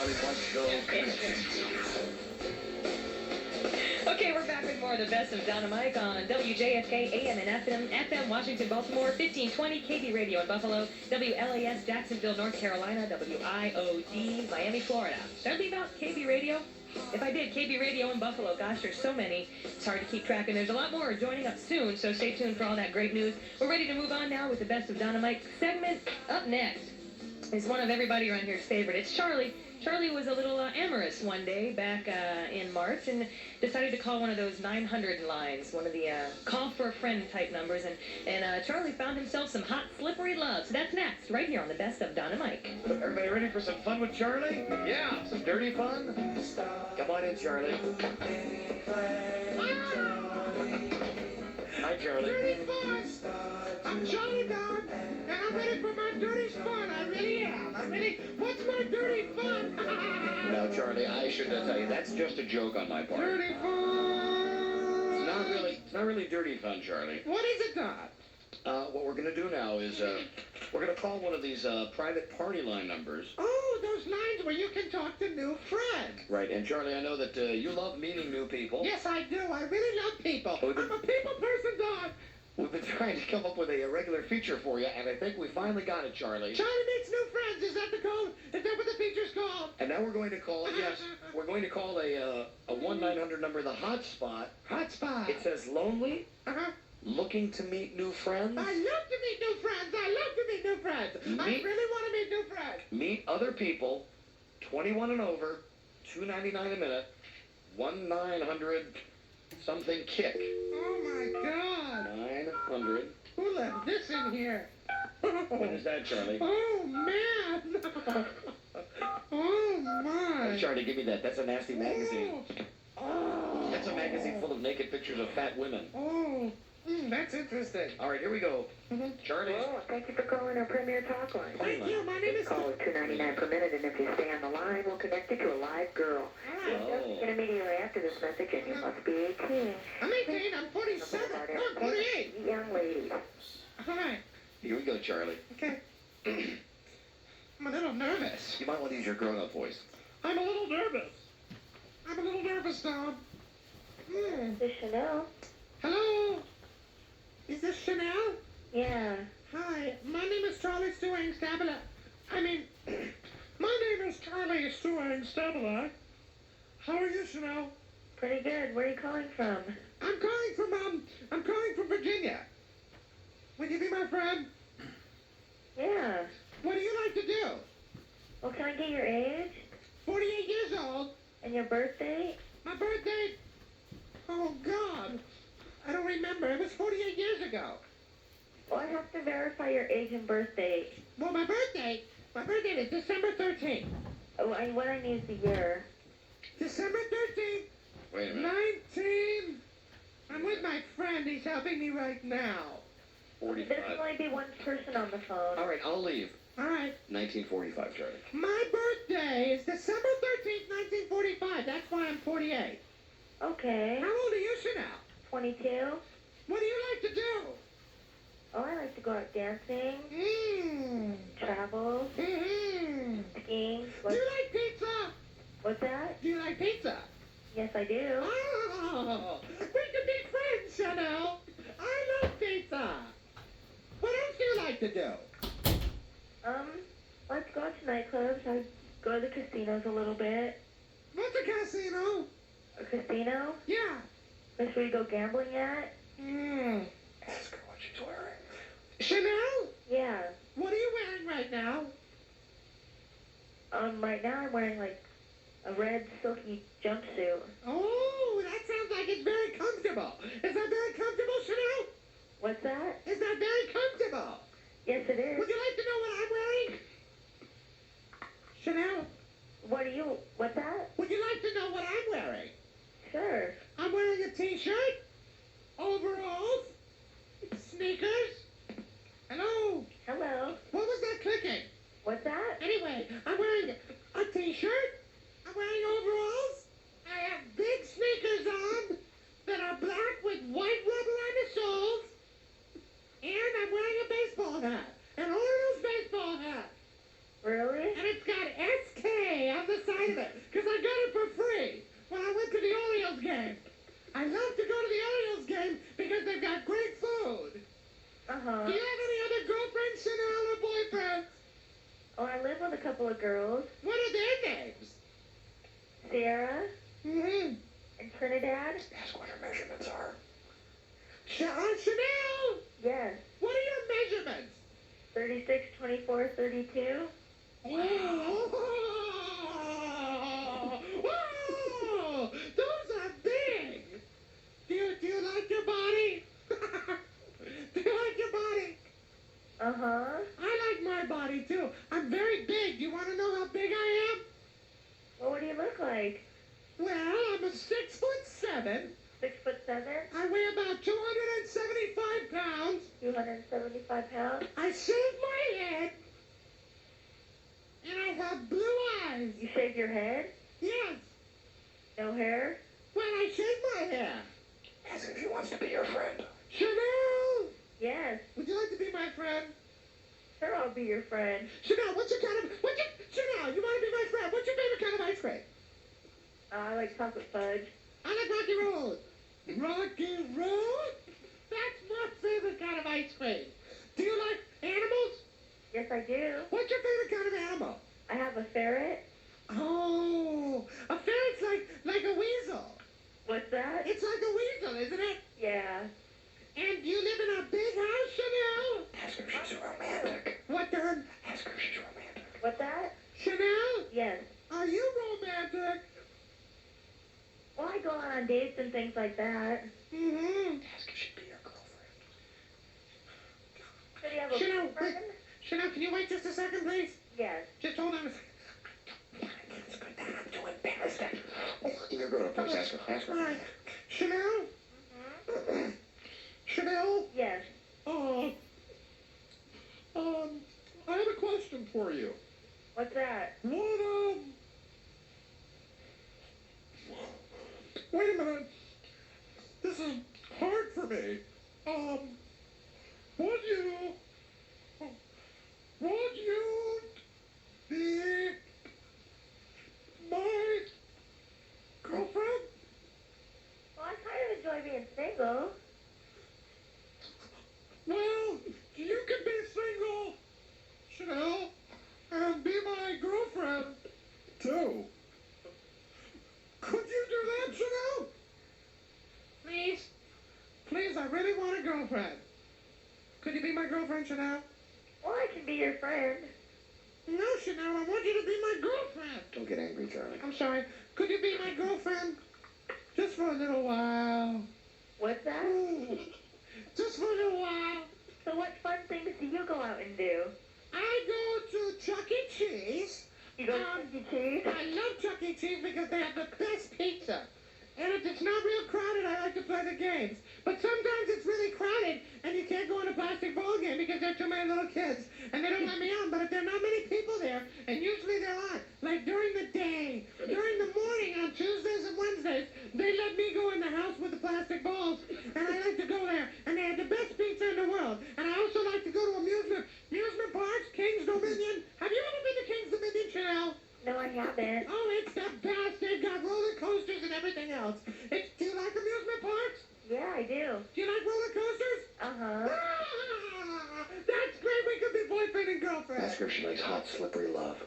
Charlie Bunch Show. Okay, we're back with more of the best of Dynamite on WJFK, AM and FM Washington, Baltimore, 1520 KB Radio in Buffalo, WLAS Jacksonville, North Carolina, WIOD Miami, Florida. That'd be about KB Radio. If I did KB Radio in Buffalo, gosh, there's so many. It's hard to keep track, and there's a lot more joining up soon, so stay tuned for all that great news. We're ready to move on now with the best of Dynamite segment. Up next is one of everybody around here's favorite. It's Charlie. Charlie was a little amorous one day back in March and decided to call one of those 900 lines, one of the call for a friend type numbers, and Charlie found himself some hot, slippery love. So that's next, right here on the best of Dynamite. Everybody ready for some fun with Charlie? Yeah, some dirty fun? Come on in, Charlie. Hi, Charlie. Dirty fun! I'm Charlie Dog, and I'm ready for my dirty fun. I really am. I'm ready. What's my dirty fun? Now, Charlie, I should tell you, that's just a joke on my part. Dirty fun! It's not really dirty fun, Charlie. What is it, Doc? What we're going to do now is we're going to call one of these private party line numbers. Oh, those lines where you can talk to new friends. Right, and Charlie, I know that you love meeting new people. Yes, I do. I really love people. I'm a people person, Doc. We've been trying to come up with a regular feature for you, and I think we finally got it, Charlie. Charlie meets new friends. Is that the code? Is that what the feature's called? And now we're going to call, yes, we're going to call a 1-900 number the hotspot. Hotspot. It says lonely, Uh-huh. looking to meet new friends. I love to meet new friends. I love to meet new friends. I really want to meet new friends. Meet other people, 21 and over, $2.99 a minute, 1-900 something kick. Oh my God. 900. Who left this in here? What is that, Charlie? Oh man. Oh my. Hey, Charlie, give me that. That's a nasty magazine. Oh. That's a magazine full of naked pictures of fat women. Oh. That's interesting. All right, here we go. Charlie. Hello, thank you for calling our Premier Talk Line. Thank you. My name is. Call is $2.99 per minute, and if you stay on the line, we'll connect you to a live girl. Oh. And immediately after this message, and you must be 18. I'm 18. I'm 47. I'm 48. Young ladies. All right. Here we go, Charlie. Okay. I'm a little nervous. You might want to use your grown-up voice. I'm a little nervous. I'm a little nervous, Dom. This is Chanel. Hello. Is this Chanel? Yeah. Hi. My name is Charlie Stewing Stabila. My name is Charlie Stewing Stabila. How are you, Chanel? Pretty good. Where are you calling from? I'm calling from Virginia. Would you be my friend? Yeah. What do you like to do? Well, can I get your age? 48 years old. And your birthday? My birthday? Oh, God. I don't remember. It was 48 years ago. Well, I have to verify your age and birthday. Well, my birthday is December 13th. Oh, what I need is the year. December 13th, Wait a minute. 19. I'm with my friend. He's helping me right now. There 45. can only be one person on the phone. All right, I'll leave. All right. 1945, Charlie. My birthday is December 13th, 1945. That's why I'm 48. Okay. How old are you, Chanel? 22. What do you like to do? Oh, I like to go out dancing, travel, Mm-hmm. skiing. Do you like pizza? What's that? Do you like pizza? Yes, I do. Oh, we could be friends, Chanel. I love pizza. What else do you like to do? Let's go out to nightclubs. I go to the casinos a little bit. What's a casino? A casino? Yeah. That's where you go gambling at? Ask her what she's wearing. Chanel? Yeah. What are you wearing right now? Right now I'm wearing like a red silky jumpsuit. Oh, that sounds like it's very comfortable. Is that very comfortable, Chanel? What's that? Is that very comfortable? Yes, it is. Would you like to know what I'm wearing? Chanel, What's that? would you like to know what I'm wearing? Sure. I'm wearing a t-shirt, overalls, sneakers. Hello? Hello. What was that clicking? What's that? Anyway, I'm wearing a t-shirt, I'm wearing overalls, I have big sneakers on that are black with white rubber on the soles, and I'm wearing a baseball hat, an Orioles baseball hat, Really? and it's got SK on the side Do you have any other girlfriends, Chanel, or boyfriends? Oh, I live with a couple of girls. What are their names? Sarah Mm-hmm. and Trinidad. Ask what her measurements are. Chanel! Yes. What are your measurements? 36, 24, 32. Oh, wow! Those are big! Do you like your body? Do you like your body? Uh-huh. I like my body too. I'm very big. Do you want to know how big I am? Well, what do you look like? Well, I'm a 6'7". 6'7"? I weigh about 275 pounds. 275 pounds? I shave my head. And I have blue eyes. You shave your head? Yes. No hair? Well, I shave my hair. Ask if she wants to be your friend. Chanel! Yes. Would you like to be my friend? Sure, I'll be your friend. Chanel, Chanel, you want to be my friend? What's your favorite kind of ice cream? I like chocolate fudge. I like Rocky Road. Rocky Road? That's my favorite kind of ice cream. Do you like animals? Yes, I do. What's your favorite kind of animal? I have a ferret. Oh, a ferret's like a weasel. What's that? It's like a weasel, isn't it? Yeah. And you live in a big house, Chanel? Ask her if she's romantic. What the? Ask her if she's romantic. What's that? Chanel, Yes. are you romantic? Well, I go out on dates and things like that. Mm-hmm. Ask if she'd be your girlfriend. So do you have a Chanel, friend? Chanel, can you wait just a second, please? Yes. Just hold on a second. It's good that I'm too embarrassed. You're going to please ask her. Ask her. All right. Chanel? Mm-hmm. Chanel? Yes. I have a question for you. What's that? Wait a minute. This is hard for me. Would you be my girlfriend? Well, I kind of enjoy being single. Well, you can be single, Chanel, and be my girlfriend, too. Could you do that, Chanel? Please? Please, I really want a girlfriend. Could you be my girlfriend, Chanel? Well, I can be your friend. No, Chanel, I want you to be my girlfriend. Don't get angry, Charlie. I'm sorry. Could you be my girlfriend? Just for a little while. What's that? Ooh. Just for a little while. So what fun things do you go out and do? I go to Chuck E. Cheese. You go to Chuck E. Cheese? I love Chuck E. Cheese because they have the best pizza. And if it's not real crowded, I like to play the games. But sometimes it's really crowded, and you can't go in a plastic ball game because there are too many little kids. And they don't let me on. But if there are not many people there, and usually there aren't, like during the day, during the morning on Tuesdays and Wednesdays, they let me go in the house with the plastic balls. And I like to go there. And they have the best pizza in the world. And I also like to go to amusement parks, King's Dominion. Have you ever been to King's Dominion, Chanel? No, I haven't. Oh, it's the best. They've got roller coasters and everything else. Do you like amusement parks? Yeah, I do. Do you like roller coasters? Uh-huh. Ah, that's great. We could be boyfriend and girlfriend. Ask her if she likes hot, slippery love.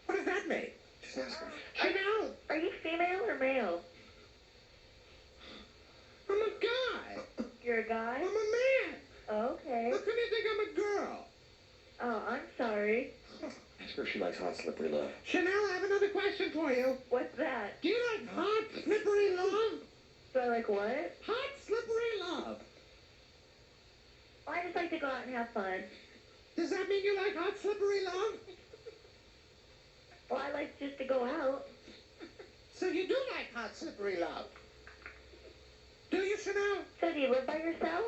What does that mean? Just ask her. Chanel, Are you female or male? I'm a guy. You're a guy? I'm a man. Oh, okay. How come you think I'm a girl? Oh, I'm sorry. Ask her if she likes hot, slippery love. Chanel, I have another question for you. What's that? Do you like hot, slippery love? So I like what? Hot, slippery love. Well, I just like to go out and have fun. Does that mean you like hot, slippery love? Well, I like just to go out. So you do like hot, slippery love? Do you, Chanel? So do you live by yourself?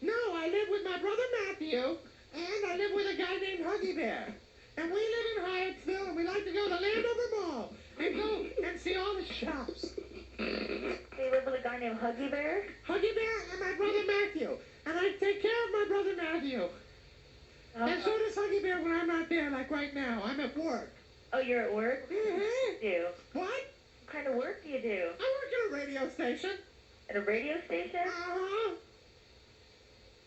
No, I live with my brother Matthew, and I live with a guy named Huggy Bear. And we live in Hyattsville, and we like to go to Landover Mall and go and see all the shops. So you live with a guy named Huggy Bear? Huggy Bear and my brother Matthew. And I take care of my brother Matthew. And so does Huggy Bear when I'm not there, like right now. I'm at work. Oh, you're at work? Mm-hmm. You do? What? What kind of work do you do? I work at a radio station. At a radio station? Uh-huh.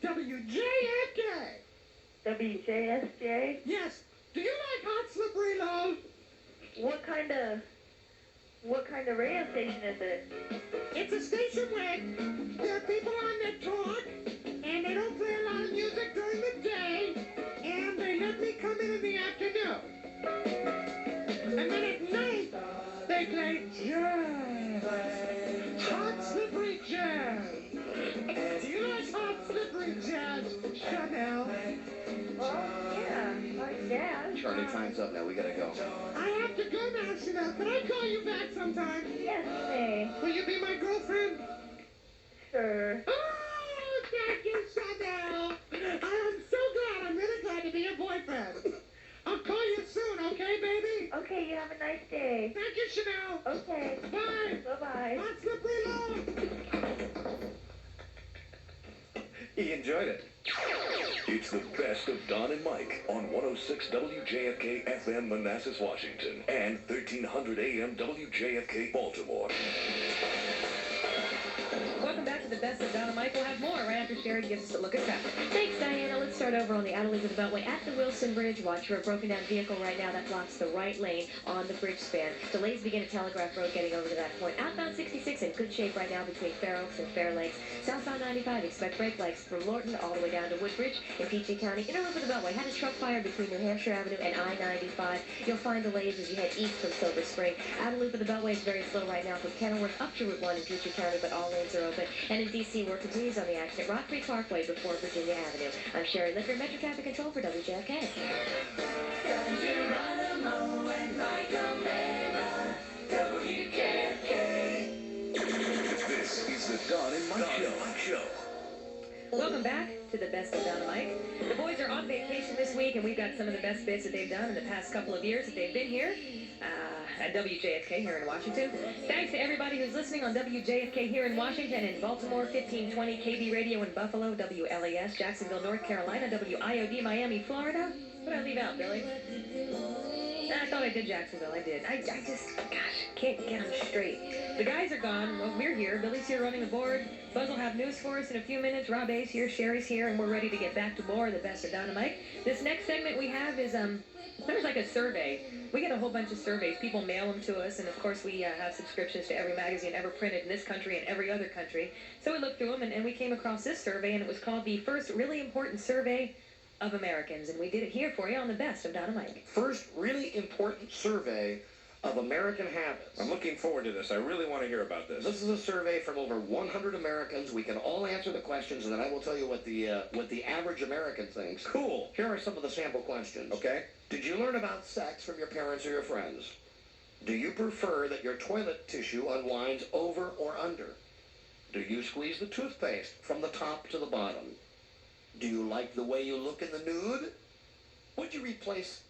WJFK. WJSJ? Yes. Do you like hot, slippery love? What kind of radio station is it? It's a station where there are people on that talk, and they don't play a lot of music during the day, and they let me come in the afternoon. And then at night, they play jazz. Hot, slippery jazz. Do you like hot, slippery jazz, Chanel? Well, yeah, like jazz. Charlie, time's up now. We gotta go. I have to go now, Chanel. Can I call you back sometime? Yes, you may. Will you be my girlfriend? Sure. Oh, thank you, Chanel. I'm so glad. I'm really glad to be your boyfriend. I'll call you soon, okay, baby? Okay, you have a nice day. Thank you, Chanel. Okay. Bye. Bye-bye. Hot, slippery love. He enjoyed it. It's the best of Don and Mike on 106 WJFK FM Manassas, Washington, and 1300 AM WJFK Baltimore. Welcome back to the best of Don and Mike. We'll have more right after Sherry gives us a look at traffic. Thanks, Diana. Let's start over on the outer loop of the Beltway at the Wilson Bridge. Watch for a broken down vehicle right now that blocks the right lane on the bridge span. Delays begin at Telegraph Road getting over to that point. Outbound 66 in good shape right now between Fair Oaks and Fair Lakes. Southbound 95, expect brake lights from Lorton all the way down to Woodbridge in PG County. Inner loop of the Beltway had a truck fire between New Hampshire Avenue and I-95. You'll find delays as you head east from Silver Spring. Outer loop of the Beltway is very slow right now from Kenilworth up to Route 1 in Peachtree County, but all lanes are open. And in D.C., work continues on the accident Rock Creek Parkway before Virginia Avenue. I'm Sherry Licker, Metro Traffic Control for WJFK. This is the Don and Mike Show. Welcome back to the best of Don and Mike. The boys are on vacation this week, and we've got some of the best bits that they've done in the past couple of years that they've been here at WJFK here in Washington. Thanks to everybody who's listening on WJFK here in Washington and Baltimore, 1520 KB Radio in Buffalo, WLAS, Jacksonville, North Carolina, WIOD, Miami, Florida. What did I leave out, Billy? I thought I did Jacksonville. I did. I just, gosh, can't get them straight. The guys are gone. Well, we're here. Billy's here running the board. Buzz will have news for us in a few minutes. Rob A's here. Sherry's here. And we're ready to get back to more of the best of Don and Mike. This next segment we have is, there's like a survey. We get a whole bunch of surveys. People mail them to us. And, of course, we have subscriptions to every magazine ever printed in this country and every other country. So we looked through them, and we came across this survey, and it was called the First Really Important Survey of Americans, and we did it here for you on the best of Don and Mike. First really important survey of American habits. I'm looking forward to this. I really want to hear about this. This is a survey from over 100 Americans. We can all answer the questions, and then I will tell you what the average American thinks. Cool. Here are some of the sample questions. Okay. Did you learn about sex from your parents or your friends? Do you prefer that your toilet tissue unwinds over or under? Do you squeeze the toothpaste from the top to the bottom? Do you like the way you look in the nude? Would you replace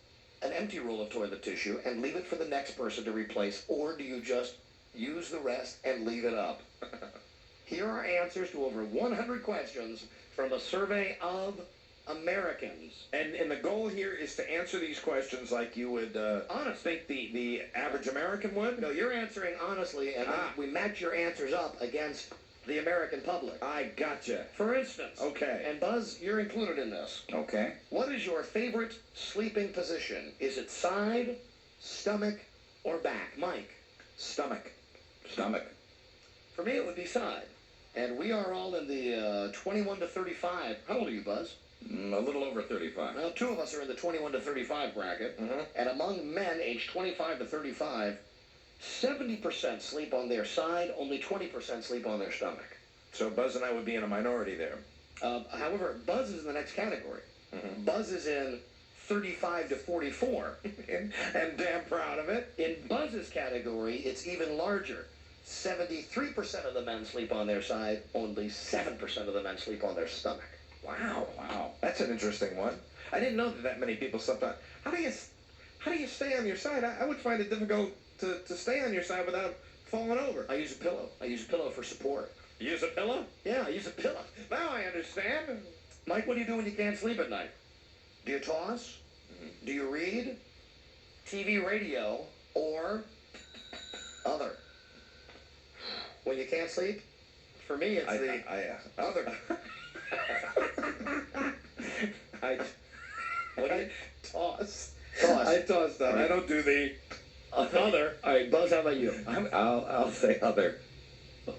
an empty roll of toilet tissue and leave it for the next person to replace, or do you just use the rest and leave it up? Here are answers to over 100 questions from a survey of Americans. And the goal here is to answer these questions like you would think the average American would? No, you're answering honestly, and then we match your answers up against the American public. I gotcha. For instance, Okay. and Buzz, you're included in this. Okay. What is your favorite sleeping position? Is it side, stomach, or back? Mike? Stomach. For me, it would be side. And we are all in the 21 to 35. How old are you, Buzz? A little over 35. Well, two of us are in the 21 to 35 bracket. Mhm. And among men aged 25 to 35, 70% sleep on their side, only 20% sleep on their stomach. So Buzz and I would be in a minority there. However, Buzz is in the next category. Mhm. Buzz is in 35 to 44. And damn proud of it. In Buzz's category, it's even larger. 73% of the men sleep on their side, only 7% of the men sleep on their stomach. Wow. That's an interesting one. I didn't know that many people slept on. How do you stay on your side? I would find it difficult to stay on your side without falling over. I use a pillow. I use a pillow for support. You use a pillow? Yeah, I use a pillow. Now I understand. Mike, what do you do when you can't sleep at night? Do you toss? Do you read? TV, radio, or other? When you can't sleep? For me, it's the other. Toss. Toss. I toss that. I don't do the other. All right, Buzz, how about you? I'll say other.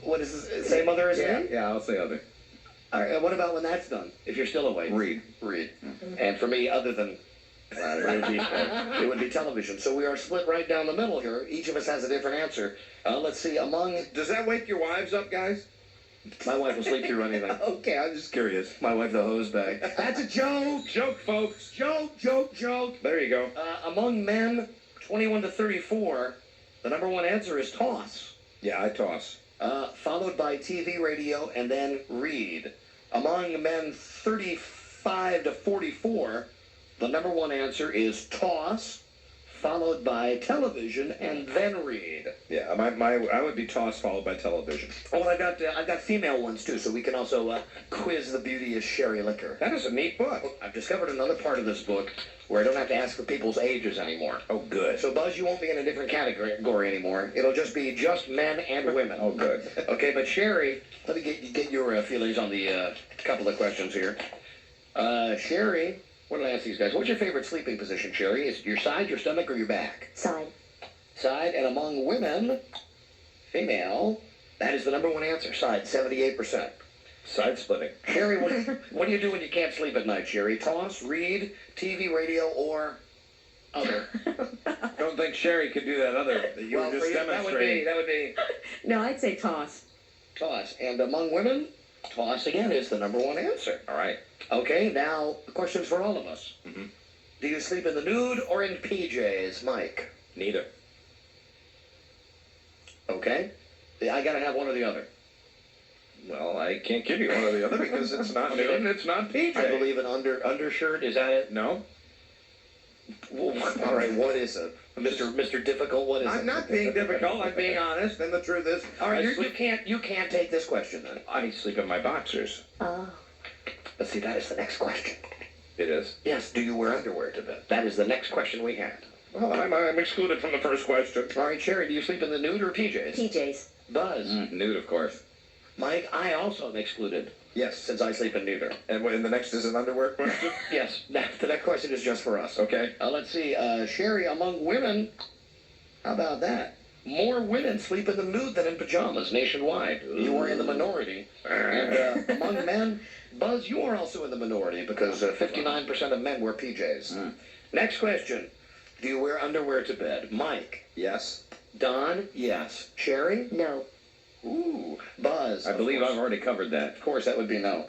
What is this? Same other as me? Yeah, I'll say other. All right, and what about when that's done? If you're still awake? Read. And for me, other than it would be television. So we are split right down the middle here. Each of us has a different answer. Let's see, Does that wake your wives up, guys? my wife will sleep through anything. Okay, I'm just curious. My wife, the hose bag. That's a joke. Joke, folks. Joke. There you go. Among men 21 to 34, the number one answer is toss. Yeah, I toss. Followed by TV, radio, and then read. Among men 35 to 44, the number one answer is toss, followed by television, and then read. Yeah, I would be toss followed by television. Oh, and I've got female ones too, so we can also quiz the beauty of Sherry Liquor. That is a neat book. I've discovered another part of this book where I don't have to ask for people's ages anymore. Oh, good. So, Buzz, you won't be in a different category anymore. It'll just be just men and women. Oh, good. Okay, but Sherry, let me get your feelings on the couple of questions here. Sherry, what did I ask these guys? What's your favorite sleeping position, Sherry? Is it your side, your stomach, or your back? Side. Side, and among women, female, that is the number one answer. Side, 78%. Side splitting. Sherry, what do you do when you can't sleep at night, Sherry? Toss, read, TV, radio, or other? Don't think Sherry could do that other that you were just demonstrating. That would be No, I'd say toss. toss. And among women, toss again is the number one answer. All right. Okay, now questions for all of us. Mhm. Do you sleep in the nude or in PJs, Mike? Neither. Okay. I gotta have one or the other. Well, I can't give you one or the other because it's not nude and it's not PJ. I believe an undershirt. Is that it? No. Well, all right. What is it, Mr. Difficult? What is it? I'm not being difficult. I'm being honest. And the truth is, All right, you can't take this question then. I sleep in my boxers. Oh. But see, that is the next question. It is. Yes. Do you wear underwear to bed? That is the next question we had. Well, I'm excluded from the first question. All right, Sherry. Do you sleep in the nude or PJs? PJs. Buzz. Nude, of course. Mike, I also am excluded Yes. since I sleep in neither. And the next is an underwear question? Yes. That question is just for us. Okay. Let's see. Sherry, among women, how about that? More women sleep in the nude than in pajamas nationwide. You are in the minority. And among men, Buzz, you are also in the minority because 59% of men wear PJs. Next question. Do you wear underwear to bed? Mike. Yes. Don? Yes. Sherry? No. Ooh. Buzz. I of believe course. I've already covered that. Of course, that would be no.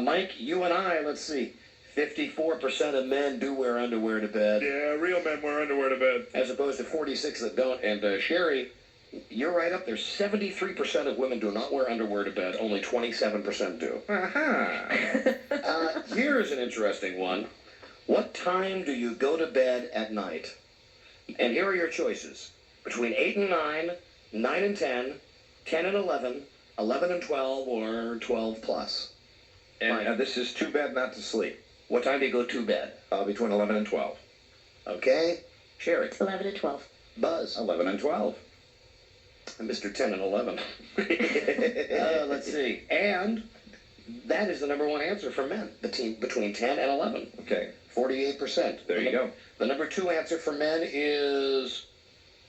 Mike, you and I, let's see. 54% of men do wear underwear to bed, Yeah, real men wear underwear to bed. as opposed to 46 that don't. And Sherry, you're right up there. 73% of women do not wear underwear to bed. Only 27% do. Aha. Here's an interesting one. What time do you go to bed at night? And here are your choices. Between 8 and 9, 9 and 10, 10 and 11, 11 and 12, or 12 plus. And this is too bad not to sleep. What time do you go to bed? Between 11 and 12. Okay. Sherry. 11 to 12. Buzz. 11 and 12. And Mr. 10 and 11. Let's see. And that is the number one answer for men. Between 10 and 11. Okay. 48%. There you go. The number two answer for men is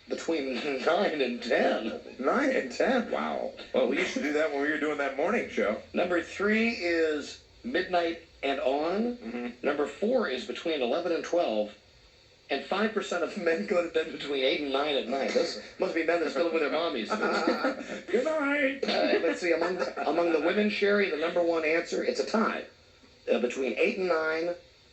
between 9 and 10. 9 and 10. Wow. Well, we used to do that when we were doing that morning show. Number three is midnight and on. Mm-hmm. Number four is between 11 and 12. And 5% of men go to bed between 8 and 9 at night. Those must be men that still live with their mommies. Good night. Let's see. Among the women, Sherry, the number one answer, it's a tie. Between 8 and 9,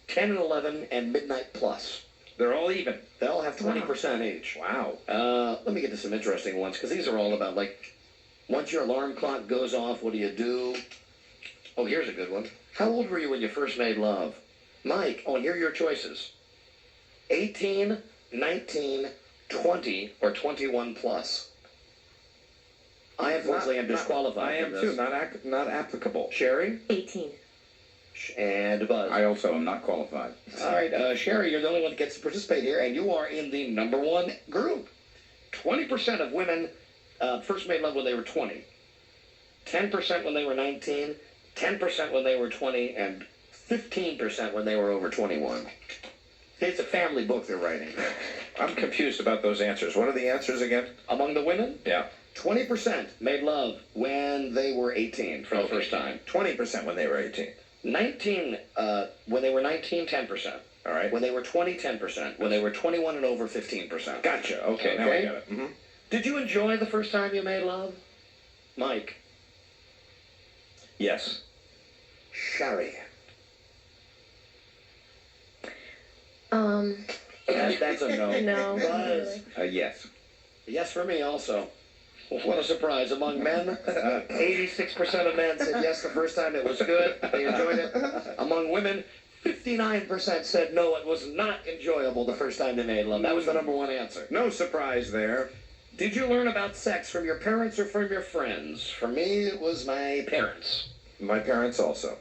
10 and 11, and midnight plus. They're all even. They all have 20% each. Wow. Let me get to some interesting ones, because these are all about, like, once your alarm clock goes off, what do you do? Oh, here's a good one. How old were you when you first made love? Mike, and here are your choices. 18, 19, 20, or 21 plus. I unfortunately am disqualified. I am from too. this. Not applicable. Sherry? 18. And Buzz. I also am not qualified. All right, Sherry, you're the only one that gets to participate here, and you are in the number one group. 20% of women first made love when they were 20. 10% when they were 19. 10% when they were 20, and 15% when they were over 21. It's a family book they're writing. I'm confused about those answers. What are the answers again? Among the women, Yeah. 20% made love when they were 18 for the first time. 20% when they were 18. 19, when they were 19, 10%. All right. When they were 20, 10%. When they were 21 and over, 15%. Gotcha. Okay, now I Okay. got it. Mm-hmm. Did you enjoy the first time you made love? Mike. Yes. Sherry. That's a no. No. Buzz. Yes. Yes for me also. What a surprise. Among men, 86% of men said yes the first time. It was good. They enjoyed it. Among women, 59% said no, it was not enjoyable the first time they made love. That was the number one answer. No surprise there. Did you learn about sex from your parents or from your friends? For me, it was my parents. My parents also.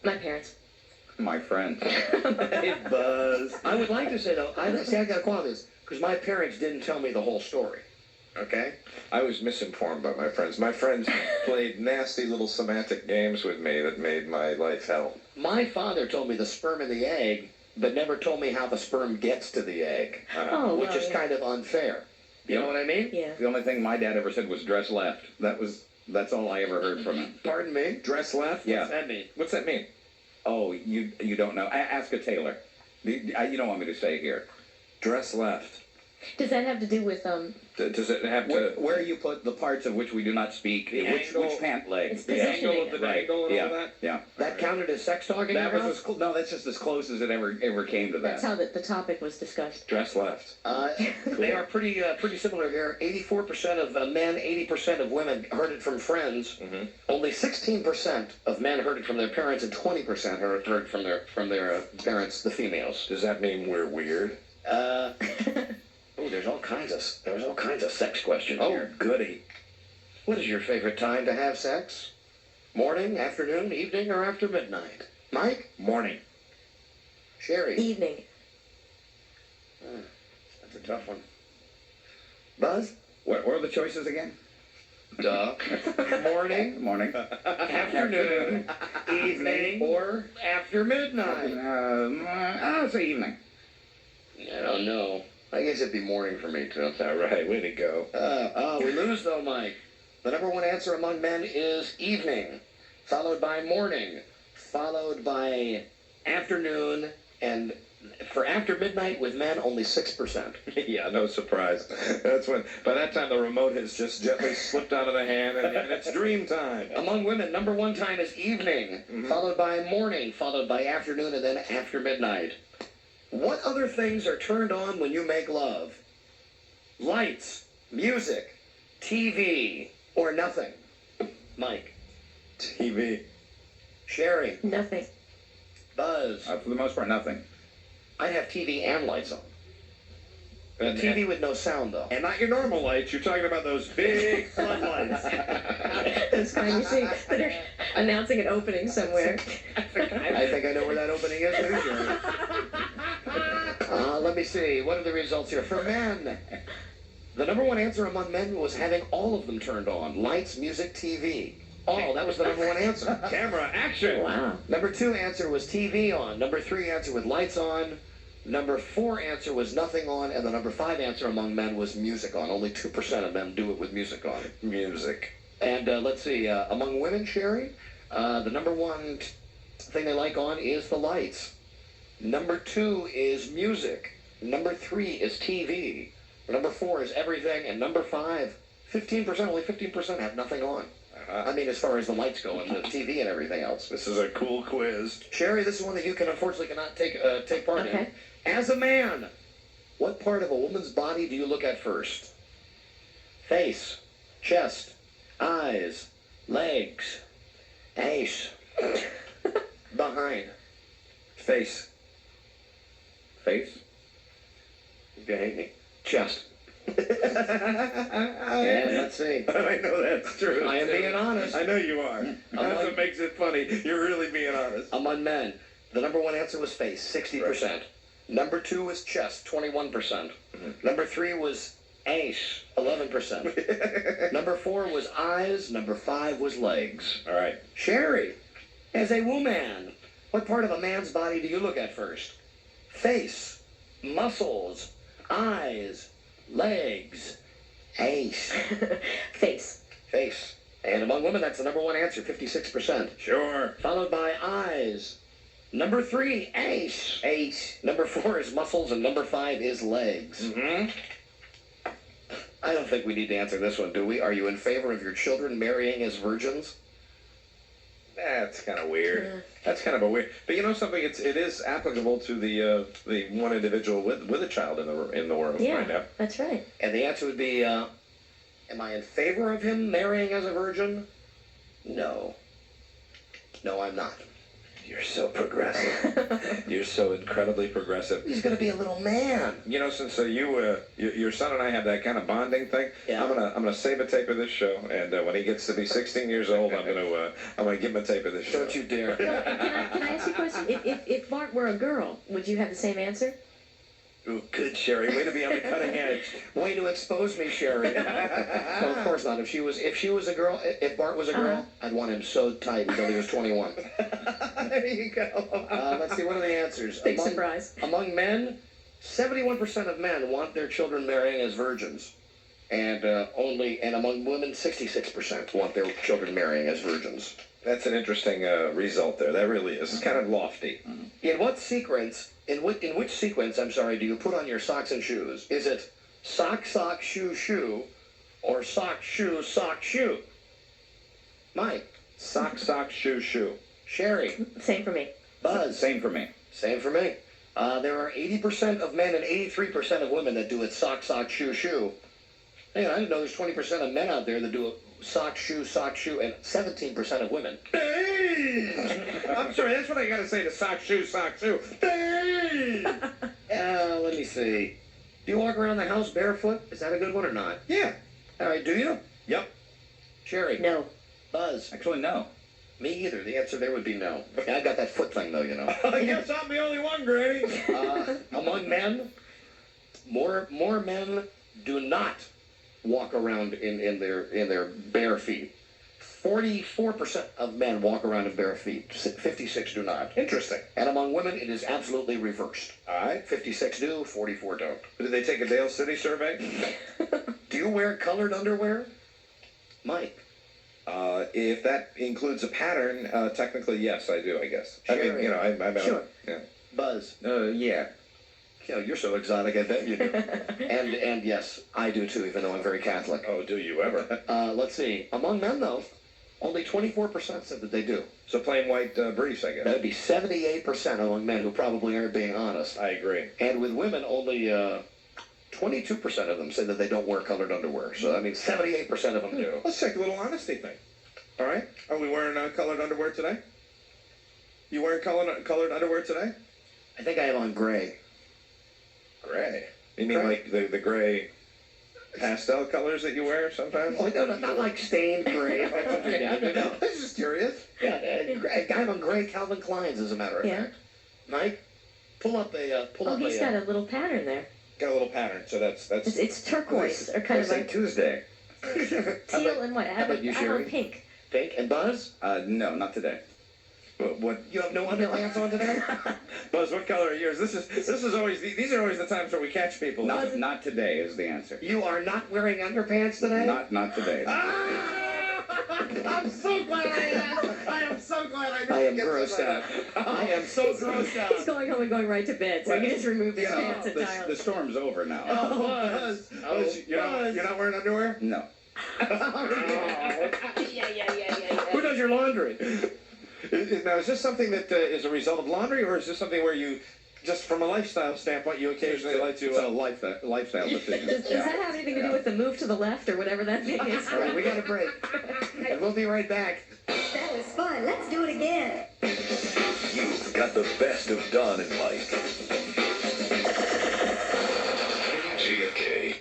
My parents. My friends. Hey, Buzz. I would like to say, though, I got to qualify this, because my parents didn't tell me the whole story. Okay? I was misinformed by my friends. My friends played nasty little semantic games with me that made my life hell. My father told me the sperm and the egg, but never told me how the sperm gets to the egg, Oh, which well, is yeah. kind of unfair. You know what I mean? Yeah. The only thing my dad ever said was dress left. That's all I ever heard from him. Pardon me? Dress left? Yeah. What's that mean? What's that mean? Oh, you don't know. Ask a tailor. You don't want me to say here. Dress left. Does that have to do with Does it have Where, to... where you put the parts of which we do not speak, The which angle- pant leg. It's The positioning angle of it. the Right. dangle and Yeah. all that? Yeah. That counted as sex talking? That in your was house? no, that's just as close as it ever came to That's that. how the topic was discussed. Dress left. They are pretty similar here. 84% of men, 80% of women heard it from friends. Mm-hmm. Only 16% of men heard it from their parents, and 20% heard from their parents, the females. Does that mean we're weird? Oh, there's all kinds of sex questions Oh, here. goody. What is your favorite time to have sex? Morning, afternoon, evening, or after midnight? Mike? Morning. Sherry? Evening. That's a tough one. Buzz? What are the choices again? Duh. Morning, Morning. afternoon, evening, or after midnight? I'll say evening. I don't know. I guess it'd be morning for me, too. All right, way to go. We lose, though, Mike. The number one answer among men is evening, followed by morning, followed by afternoon, and for after midnight with men, only 6%. Yeah, no surprise. That's when, by that time, the remote has just gently slipped out of the hand, and it's dream time. Among women, number one time is evening, followed by morning, followed by afternoon, and then after midnight. What other things are turned on when you make love? Lights, music, TV, or nothing? Mike. TV. Sherry. Nothing. Buzz. For the most part, nothing. I'd have TV and lights on. And, TV with no sound, though. and not your normal lights. You're talking about those big floodlights. Those kind you see that are announcing an opening somewhere. I think I know where that opening is. Too, Sherry. Let me see. What are the results here? For men, the number one answer among men was having all of them turned on. Lights, music, TV. All. That was the number one answer. Camera, action. Wow. Number two answer was TV on. Number three answer with lights on. Number four answer was nothing on. And the number five answer among men was music on. Only 2% of men do it with music on. Music. And let's see. Among women, Sherry, the number one thing they like on is the lights. Number two is music. Number three is TV. Number four is everything. And number five, 15%, only 15% have nothing on. I mean, as far as the lights go and the TV and everything else. This is a cool quiz. Sherry, this is one that you unfortunately cannot take part in. Okay. As a man, what part of a woman's body do you look at first? Face, chest, eyes, legs, ace, behind. Face. Face. You hate me. Chest. And let's see. I know that's true. I am being honest. I know you are. That's what makes it funny. You're really being honest. Among men, the number one answer was face, 60%. Number two was chest, 21%. Number three was ace, 11%. Number four was eyes. Number five was legs. All right. Sherry, as a woman, What part of a man's body do you look at first? Face, muscles, eyes, legs, ace. Face. Face. And among women, that's the number one answer, 56%. Sure. Followed by eyes. Number 3, ace. Ace. Number 4 is muscles, and number 5 is legs. Mm-hmm. I don't think we need to answer this one, do we? Are you in favor of your children marrying as virgins? That's kind of weird. That's kind of a weird. But you know something? It is applicable to the one individual with a child in the world right now. That's right. And the answer would be, am I in favor of him marrying as a virgin? No. No, I'm not. You're so progressive. You're so incredibly progressive. He's going to be a little man. You know, since your son and I have that kind of bonding thing, Yeah. I'm gonna save a tape of this show, and when he gets to be 16 years old, I'm gonna give him a tape of this show. Don't you dare. Can I ask you a question? If Bart were a girl, would you have the same answer? Ooh, good, Sherry. Way to be on the cutting edge. Way to expose me, Sherry. Well, of course not. If she was a girl, if Bart was a girl, I'd want him so tight until he was 21. There you go. Let's see, what are the answers? Big surprise. Among men, 71% of men want their children marrying as virgins. And among women, 66% want their children marrying as virgins. That's an interesting result there. That really is. It's kind of lofty. In which sequence, do you put on your socks and shoes? Is it sock, sock, shoe, shoe, or sock, shoe, sock, shoe? Mike. Sock, sock, shoe, shoe. Sherry. Same for me. Buzz. Same for me. Same for me. There are 80% of men and 83% of women that do it sock, sock, shoe, shoe. Hey, I didn't know there's 20% of men out there that do it sock, shoe, and 17% of women. Hey! I'm sorry, that's what I gotta say to sock, shoe, sock, shoe. Hey! Let me see. Do you walk around the house barefoot? Is that a good one or not? Yeah. All right, do you? Yep. Sherry? No. Buzz? Actually, no. Me either. The answer there would be no. Yeah, I got that foot thing, though, you know. I guess I'm the only one, Granny. Among men, more men do not walk around in their bare feet. 44% of men walk around in bare feet. 56 do not. Interesting. And among women, it is absolutely reversed. All right. 56 do, 44 don't. Did they take a Dale City survey? Do you wear colored underwear? Mike. If that includes a pattern, technically, yes, I do, I guess. I mean, Sherry. you know, I'm Sure. Yeah. Buzz. Yeah. You know, you're so exotic, I bet you do. and yes, I do too, even though I'm very Catholic. Oh, do you ever? Let's see. Among men, though, only 24% said that they do. So plain white briefs, I guess. That would be 78% among men who probably aren't being honest. I agree. And with women, only 22% of them say that they don't wear colored underwear. So, I mean, 78% of them do. Let's check a little honesty thing. All right? Are we wearing colored underwear today? You wearing colored underwear today? I think I have on gray. Gray. You mean like the gray pastel colors that you wear sometimes? Oh, no, not like stained gray. I was just curious. Yeah, I have on gray Calvin Klein's, as a matter of fact. Mike, pull up a... He's got a little pattern there. Got a little pattern, so that's... It's turquoise, or kind of like Tuesday. teal and what? I have about you, I have Sherry? on pink. Pink and Buzz? No, not today. What? You have no underpants on today? Buzz, what color are yours? These are always the times where we catch people. Not today is the answer. You are not wearing underpants today? Not today. I'm so glad I asked. I am so glad I didn't I am get grossed out. I am so grossed out. He's going home and going right to bed, so he can just remove his pants entirely. The storm's over now. Buzz, you're not wearing underwear? No. Who does your laundry? Now, is this something that is a result of laundry, or is this something where you, just from a lifestyle standpoint, you occasionally like to... It's a lifestyle decision. Does that have anything to do with the move to the left or whatever that thing is? All right, we got a break. And we'll be right back. That was fun. Let's do it again. You've got the best of Don and Mike. JFK.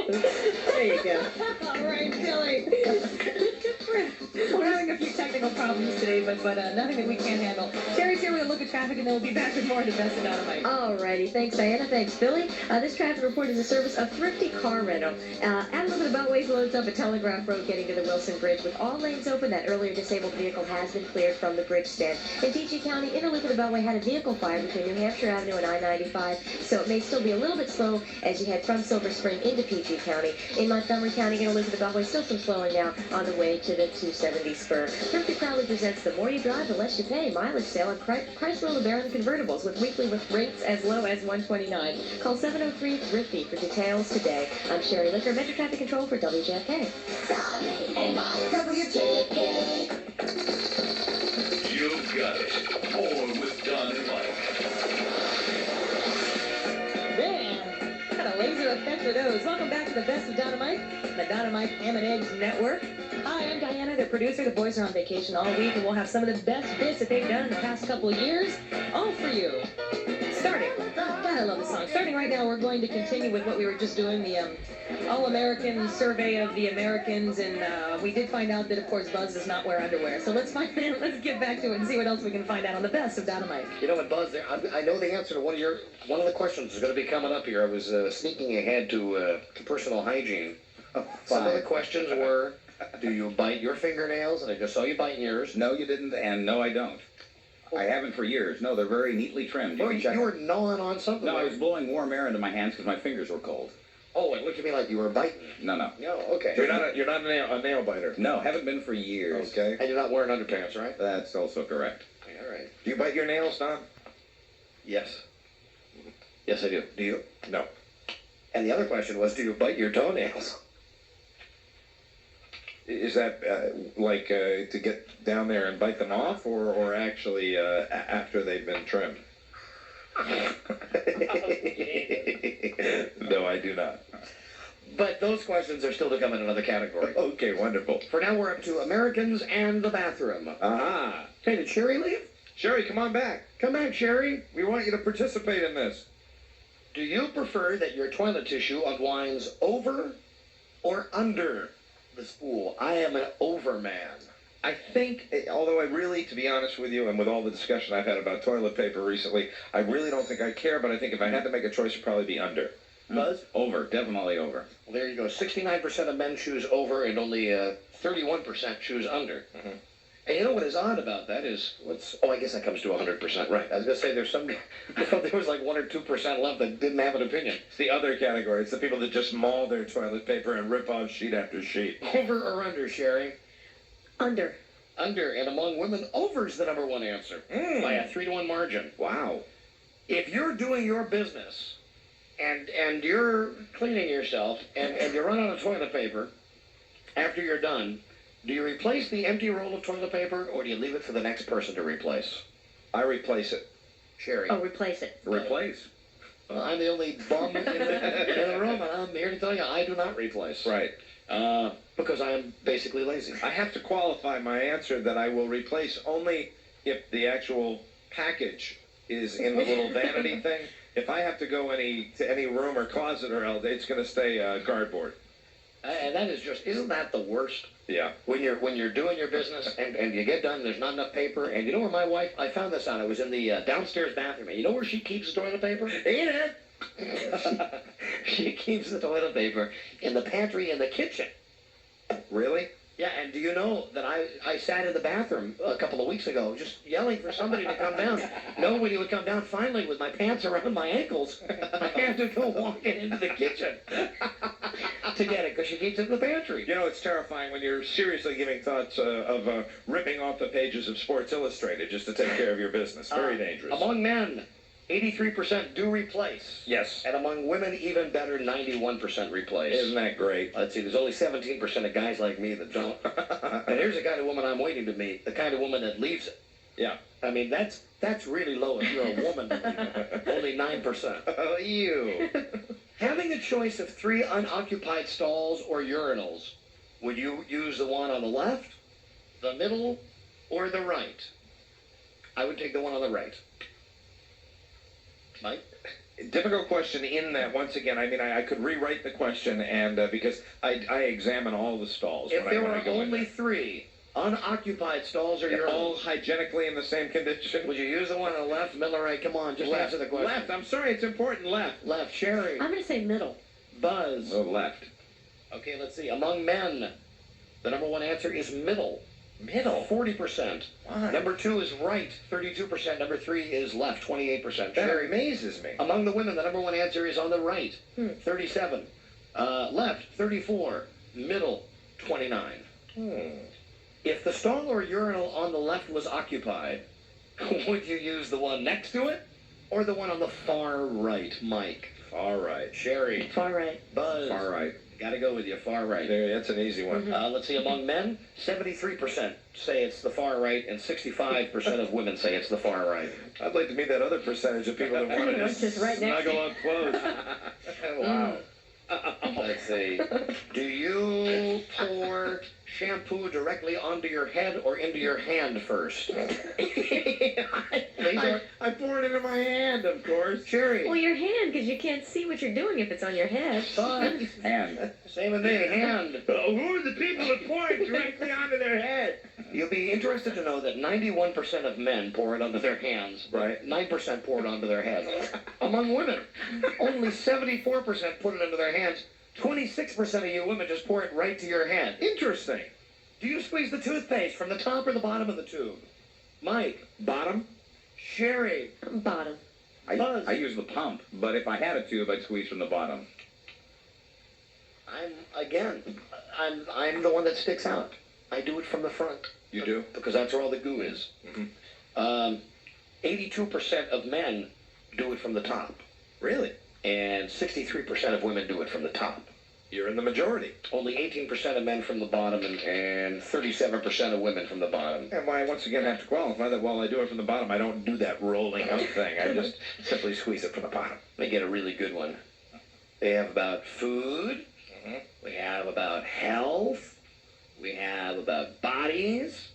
There you go. All right, Billy. We're having a few technical problems today, but nothing thing that we can't handle. Sherry's here with a look at traffic, and then we'll be back with more of the best of Dynamite. Alrighty, thanks Diana, thanks Billy. This traffic report is a service of Thrifty Car Rental. At a little bit of Beltways loads up at Telegraph Road getting to the Wilson Bridge with all lanes open. That earlier disabled vehicle has been cleared from the bridge stand. In PG County, inner loop of the Beltway had a vehicle fire between New Hampshire Avenue and I-95, so it may still be a little bit slow as you head from Silver Spring into PG County. In Montgomery County, inner loop of the Beltway, still some slowing now on the way to the 270 spur. Thrifty proudly presents the more you drive, the less you pay mileage sale on Chrysler LeBaron convertibles with weekly rates as low as $129. Call 703-THRIFTY for details today. I'm Sherry Licker, Metro Traffic Control for WJFK. You've got it. More with Don and Mike. Man, got a laser effect for those. Welcome back to the best of Dynamite, the Dynamite Ham and Eggs Network. Hi, I'm Diana, the producer. The boys are on vacation all week, and we'll have some of the best bits that they've done in the past couple of years, all for you. Starting, God, I love the song. Starting right now, we're going to continue with what we were just doing, the All-American Survey of the Americans, and we did find out that, of course, Buzz does not wear underwear. So let's get back to it and see what else we can find out on the best of Dynamite. You know what, Buzz? I know the answer to one of the questions is going to be coming up here. I was sneaking ahead to personal hygiene. Some of the questions were, do you bite your fingernails? And I just saw you biting yours. No, you didn't, and no, I don't. I haven't for years. No, they're very neatly trimmed. You were gnawing on something. No, I was blowing warm air into my hands because my fingers were cold. Oh, it looked at me like you were biting. No. No, okay. You're not a nail biter. No, haven't been for years. Okay. And you're not wearing underpants, right? That's also correct. All right. Do you bite your nails, Don? Yes. Yes, I do. Do you? No. And the other question was, do you bite your toenails? Is that to get down there and bite them off, or actually after they've been trimmed? No, I do not. But those questions are still to come in another category. Okay, wonderful. For now, we're up to Americans and the bathroom. Aha. Hey, did Sherry leave? Sherry, come on back. Come back, Sherry. We want you to participate in this. Do you prefer that your toilet tissue unwinds over or under the spool? I am an over man. I think, although I really, to be honest with you, and with all the discussion I've had about toilet paper recently, I really don't think I care, but I think if I had to make a choice, it'd probably be under. Buzz? Over, definitely over. Well, there you go. 69% of men choose over, and only 31% choose under. Mm-hmm. And you know what is odd about that is, I guess that comes to 100%, right. I was going to say there's I thought there was like 1 or 2% left that didn't have an opinion. It's the other category. It's the people that just maul their toilet paper and rip off sheet after sheet. Over or under, Sherry? Under. Under, and among women, over's the number one answer by a 3-to-1 margin. Wow. If you're doing your business and you're cleaning yourself and you run out of toilet paper after you're done, do you replace the empty roll of toilet paper or do you leave it for the next person to replace? I replace it. Sherry? Oh, replace it. Replace? Well, I'm the only bum in the room, and I'm here to tell you I do not replace. Right. Because I am basically lazy. I have to qualify my answer that I will replace only if the actual package is in the little vanity thing. If I have to go to any room or closet or else, it's going to stay cardboard. And that is isn't that the worst? Yeah. When you're doing your business and you get done, there's not enough paper, and you know where my wife, I found this out, I was in the downstairs bathroom, and you know where she keeps the toilet paper? In it! She keeps the toilet paper in the pantry in the kitchen. Really? Yeah, and do you know that I sat in the bathroom a couple of weeks ago just yelling for somebody to come down. Nobody would come down. Finally, with my pants around my ankles, I had to go walking into the kitchen to get it because she keeps it in the pantry. You know, it's terrifying when you're seriously giving thoughts of ripping off the pages of Sports Illustrated just to take care of your business. Very dangerous. Among men, 83% do replace. Yes. And among women, even better, 91% replace. Isn't that great? Let's see, there's only 17% of guys like me that don't. And here's the kind of woman I'm waiting to meet, the kind of woman that leaves it. Yeah. I mean, that's really low if you're a woman. Only 9%. Oh, ew. Having a choice of 3 unoccupied stalls or urinals, would you use the one on the left, the middle, or the right? I would take the one on the right. Mike? Difficult question in that, once again, I mean, I could rewrite the question, and because I examine all the stalls. If there when were I go in only there. 3 Unoccupied stalls or You're urinals. all hygienically in the same condition. Would you use the one on the left, middle, or right? Come on, just Left. answer the question. Left. I'm sorry, it's important. Left. Left. Sherry. I'm going to say middle. Buzz. Oh, left. Okay, let's see. Among men, the number one answer is middle. Middle. 40%. Why? Number two is right, 32%. Number three is left, 28%. That Sherry. amazes me. Among the women, the number one answer is on the right, Hmm. 37. Left, 34. Middle, 29. If the stall or urinal on the left was occupied, would you use the one next to it or the one on the far right, Mike? Far right. Sherry. Far right. Buzz. Far right. Gotta go with you, far right. There, that's an easy one. Let's see, among men, 73% say it's the far right, and 65% of women say it's the far right. I'd like to meet that other percentage of people that want to It's just right next snuggle up close. Wow. Let's see. Do you pour shampoo directly onto your head or into your hand first? I pour it into my hand, of course. Sherry. Well, your hand, because you can't see what you're doing if it's on your head. Buzz. And Same with me, hand. Who are the people that pour it directly onto their head? You'll be interested to know that 91% of men pour it onto their hands, Right. 9% pour it onto their head. Among women, only 74% put it into their hands. 26% of you women just pour it right to your head. Interesting. Do you squeeze the toothpaste from the top or the bottom of the tube? Mike. Bottom? Sherry. Bottom. Buzz. I use the pump, but if I had a tube, I'd squeeze from the bottom. I'm the one that sticks out. I do it from the front. You do? Because that's where all the goo is. 82% of men do it from the top. Really? And 63% of women do it from the top. You're in the majority. Only 18% of men from the bottom and 37% of women from the bottom. And I once again have to qualify that while I do it from the bottom, I don't do that rolling out thing. I just simply squeeze it from the bottom. They get a really good one. They have about food. We have about health. We have about bodies.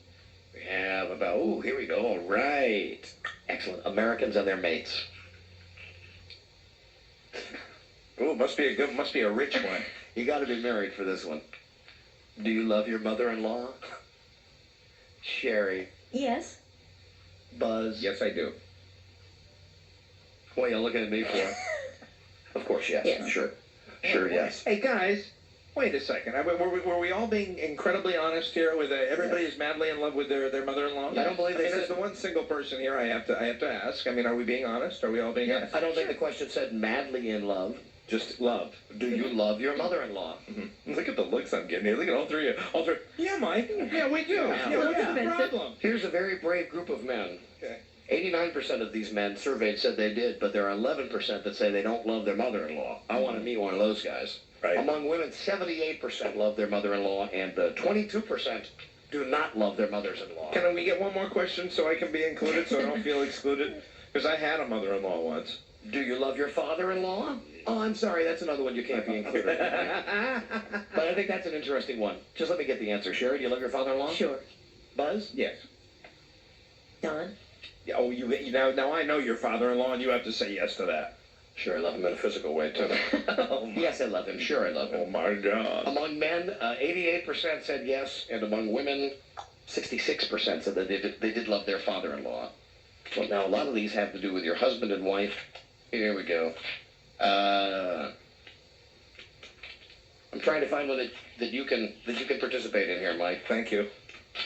We have about, oh, here we go. All right. Excellent. Americans and their mates. Ooh, must be a rich one. You got to be married for this one. Do you love your mother-in-law? Sherry. Yes. Buzz. Yes, I do. What are you looking at me for? Of course, yes. Yes. Sure. Sure, yes. Hey, guys, wait a second. Were we all being incredibly honest here? With everybody is madly in love with their mother-in-law? I don't believe they there's said- the one single person here I have to ask. I mean, are we being honest? Are we all being honest? I don't think the question said madly in love. Just love. Do you love your mother-in-law? Look at the looks I'm getting here. Look at all three of you. All three. Yeah, Mike. Yeah, we do. Yeah, what's the problem? Here's a very brave group of men. Okay. 89% of these men surveyed said they did, but there are 11% that say they don't love their mother-in-law. I want to meet one of those guys. Right. Among women, 78% love their mother-in-law, and 22% do not love their mothers-in-law. Can we get one more question so I can be included so I don't feel excluded? Because I had a mother-in-law once. Do you love your father-in-law? Oh, I'm sorry, that's another one you can't be included. But I think that's an interesting one. Just let me get the answer. Sherry, do you love your father-in-law? Sure. Buzz? Yes. Don? Yeah, oh, now I know your father-in-law, and you have to say yes to that. Sure, I love him in a physical way, too. Yes, I love him. Sure, I love him. Oh, my God. Among men, 88% said yes, and among women, 66% said that they did love their father-in-law. Well, now, a lot of these have to do with your husband and wife. Here we go. I'm trying to find one that you can participate in here, Mike. Thank you.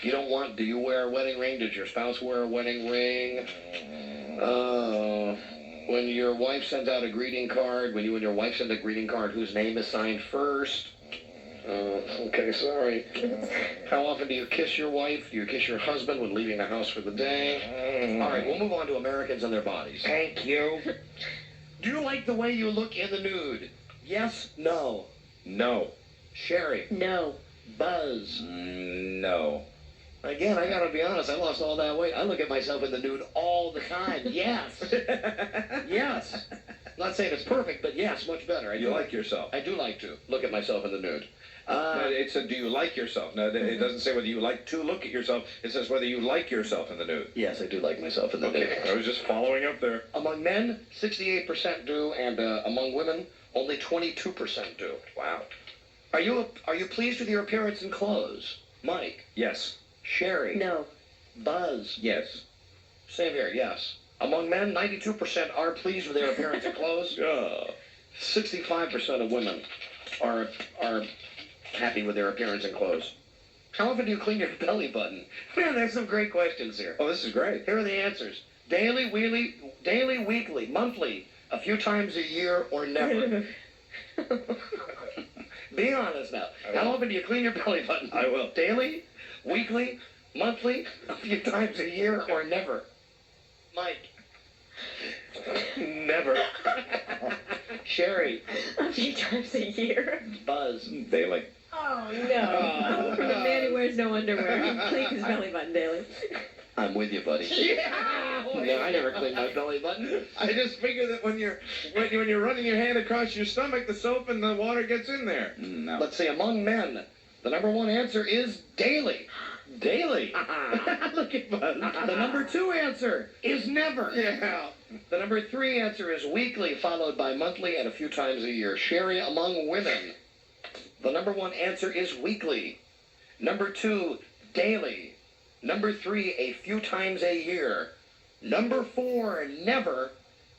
You don't want, do you wear a wedding ring? Did your spouse wear a wedding ring? When your wife sends out a greeting card, when you and your wife send a greeting card, whose name is signed first? Okay, sorry. How often do you kiss your wife? Do you kiss your husband when leaving the house for the day? All right, we'll move on to Americans and their bodies. Thank you. Do you like the way you look in the nude? Yes, no. No. Sherry. No. Buzz. No. Again, I gotta be honest, I lost all that weight. I look at myself in the nude all the time. Yes. Yes. I'm not saying it's perfect, but yes, much better. You like yourself. I do like to look at myself in the nude. No, it said, do you like yourself? No, it doesn't say whether you like to look at yourself. It says whether you like yourself in the nude. Yes, I do like myself in the nude. Okay, I was just following up there. Among men, 68% do, and among women, only 22% do. Wow. Are you pleased with your appearance and clothes? Mike. Yes. Sherry. No. Buzz. Yes. Same here, yes. Among men, 92% are pleased with their appearance and clothes. 65% of women are happy with their appearance and clothes. How often do you clean your belly button? Man, there's some great questions here. Oh, this is great. Here are the answers. Daily, weekly, monthly, a few times a year, or never. Be honest now. How often do you clean your belly button? I will. Daily, weekly, monthly, a few times a year, or never? Mike. Never. Sherry. A few times a year. Buzz. Daily. Oh, no. The man who wears no underwear. He cleans his belly button daily. I'm with you, buddy. Yeah. No, I never clean my belly button. I just figure that when you're running your hand across your stomach, the soap and the water gets in there. No. Let's see, among men, the number one answer is daily. Daily. Look at Buzz. The number two answer is never. Yeah. The number three answer is weekly, followed by monthly and a few times a year. Sherry, among women, the number one answer is weekly. Number two, daily. Number three, a few times a year. Number four, never.